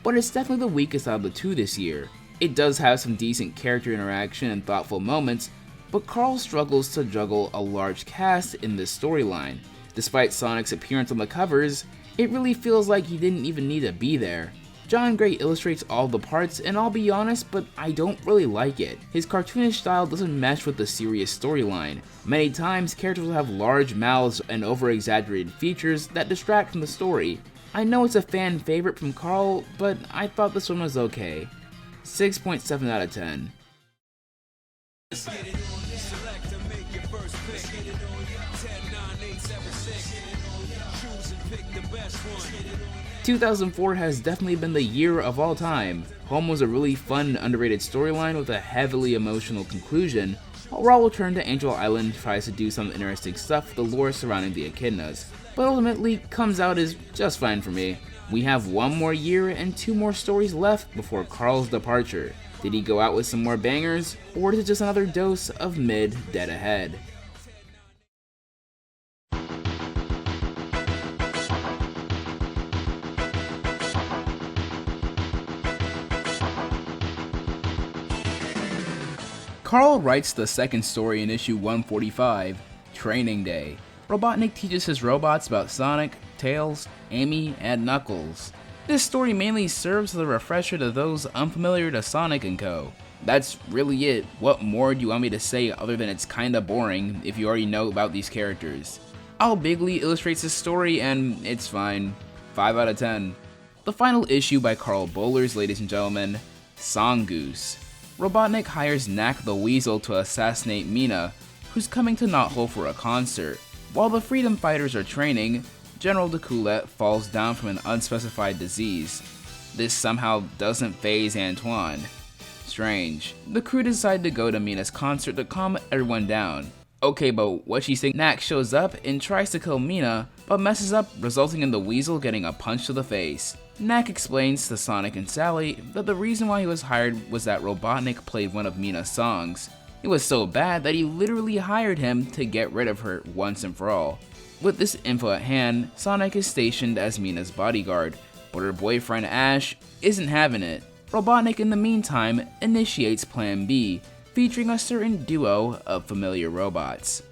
but it's definitely the weakest out of the two this year. It does have some decent character interaction and thoughtful moments, but Karl struggles to juggle a large cast in this storyline. Despite Sonic's appearance on the covers, it really feels like he didn't even need to be there. John Gray illustrates all the parts, and I'll be honest, but I don't really like it. His cartoonish style doesn't mesh with the serious storyline. Many times, characters will have large mouths and over-exaggerated features that distract from the story. I know it's a fan favorite from Karl, but I thought this one was okay. 6.7 out of 10. 2004 has definitely been the year of all time. Home was a really fun and underrated storyline with a heavily emotional conclusion, while Raul returned to Angel Island tries to do some interesting stuff with the lore surrounding the Echidnas, but ultimately comes out as just fine for me. We have one more year and 2 more stories left before Karl's departure. Did he go out with some more bangers, or is it just another dose of mid dead ahead? Karl writes the second story in issue 145, Training Day. Robotnik teaches his robots about Sonic, Tails, Amy, and Knuckles. This story mainly serves as a refresher to those unfamiliar to Sonic & Co. That's really it. What more do you want me to say other than it's kinda boring if you already know about these characters? Al Bigley illustrates this story and it's fine. 5 out of 10. The final issue by Karl Bollers, ladies and gentlemen, Songoose. Robotnik hires Knack the Weasel to assassinate Mina, who's coming to Knothole for a concert. While the freedom fighters are training, General DeCoulette falls down from an unspecified disease. This somehow doesn't faze Antoine. Strange. The crew decide to go to Mina's concert to calm everyone down. Okay, but what she thinks, Knack shows up and tries to kill Mina, but messes up, resulting in the Weasel getting a punch to the face. Knack explains to Sonic and Sally that the reason why he was hired was that Robotnik played one of Mina's songs. It was so bad that he literally hired him to get rid of her once and for all. With this info at hand, Sonic is stationed as Mina's bodyguard, but her boyfriend Ash isn't having it. Robotnik in the meantime initiates Plan B, featuring a certain duo of familiar robots.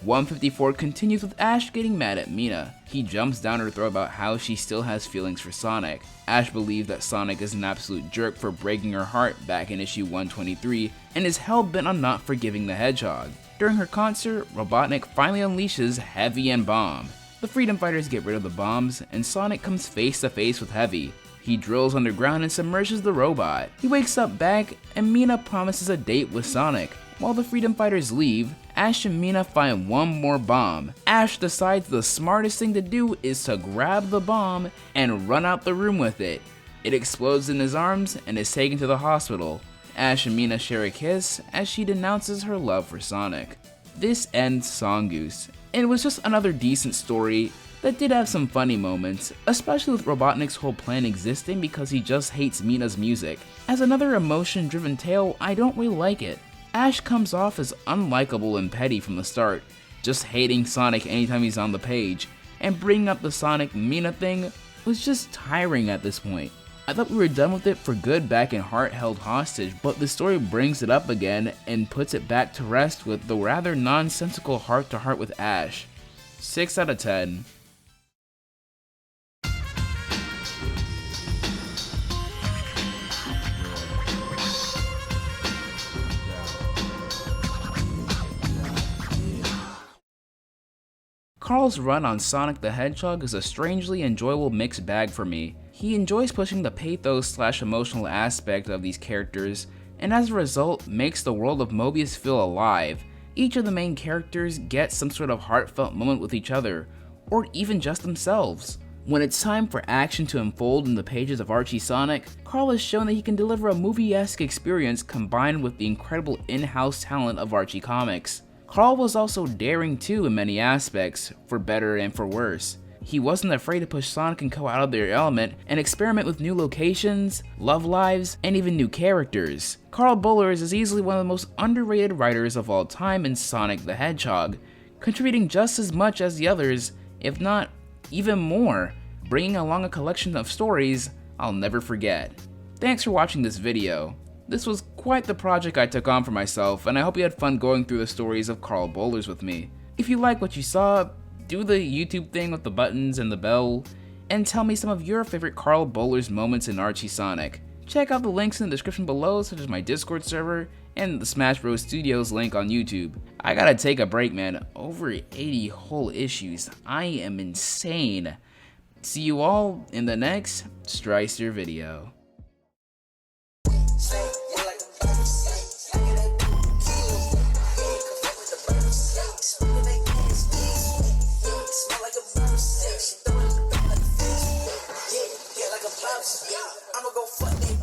154 continues with Ash getting mad at Mina. He jumps down her throat about how she still has feelings for Sonic. Ash believes that Sonic is an absolute jerk for breaking her heart back in issue 123 and is hell-bent on not forgiving the Hedgehog. During her concert, Robotnik finally unleashes Heavy and Bomb. The Freedom Fighters get rid of the bombs, and Sonic comes face to face with Heavy. He drills underground and submerges the robot. He wakes up back, and Mina promises a date with Sonic. While the Freedom Fighters leave, Ash and Mina find one more bomb. Ash decides the smartest thing to do is to grab the bomb and run out the room with it. It explodes in his arms and is taken to the hospital. Ash and Mina share a kiss as she denounces her love for Sonic. This ends Songoose, and it was just another decent story that did have some funny moments, especially with Robotnik's whole plan existing because he just hates Mina's music. As another emotion-driven tale, I don't really like it. Ash comes off as unlikable and petty from the start, just hating Sonic anytime he's on the page, and bringing up the Sonic Mina thing was just tiring at this point. I thought we were done with it for good back in Heart Held Hostage, but the story brings it up again and puts it back to rest with the rather nonsensical heart-to-heart with Ash. 6 out of 10. Karl's run on Sonic the Hedgehog is a strangely enjoyable mixed bag for me. He enjoys pushing the pathos/emotional aspect of these characters, and as a result makes the world of Mobius feel alive. Each of the main characters gets some sort of heartfelt moment with each other, or even just themselves. When it's time for action to unfold in the pages of Archie Sonic, Karl has shown that he can deliver a movie-esque experience combined with the incredible in-house talent of Archie Comics. Karl was also daring too in many aspects, for better and for worse. He wasn't afraid to push Sonic and Co out of their element and experiment with new locations, love lives, and even new characters. Karl Bollers is easily one of the most underrated writers of all time in Sonic the Hedgehog, contributing just as much as the others, if not even more, bringing along a collection of stories I'll never forget. Thanks for watching this video. This was quite the project I took on for myself, and I hope you had fun going through the stories of Karl Bollers with me. If you like what you saw, do the YouTube thing with the buttons and the bell, and tell me some of your favorite Karl Bollers moments in Archie Sonic. Check out the links in the description below, such as my Discord server and the Smash Bros Studios link on YouTube. I gotta take a break, man. Over 80 whole issues. I am insane. See you all in the next Stricer video. I'ma go fuck that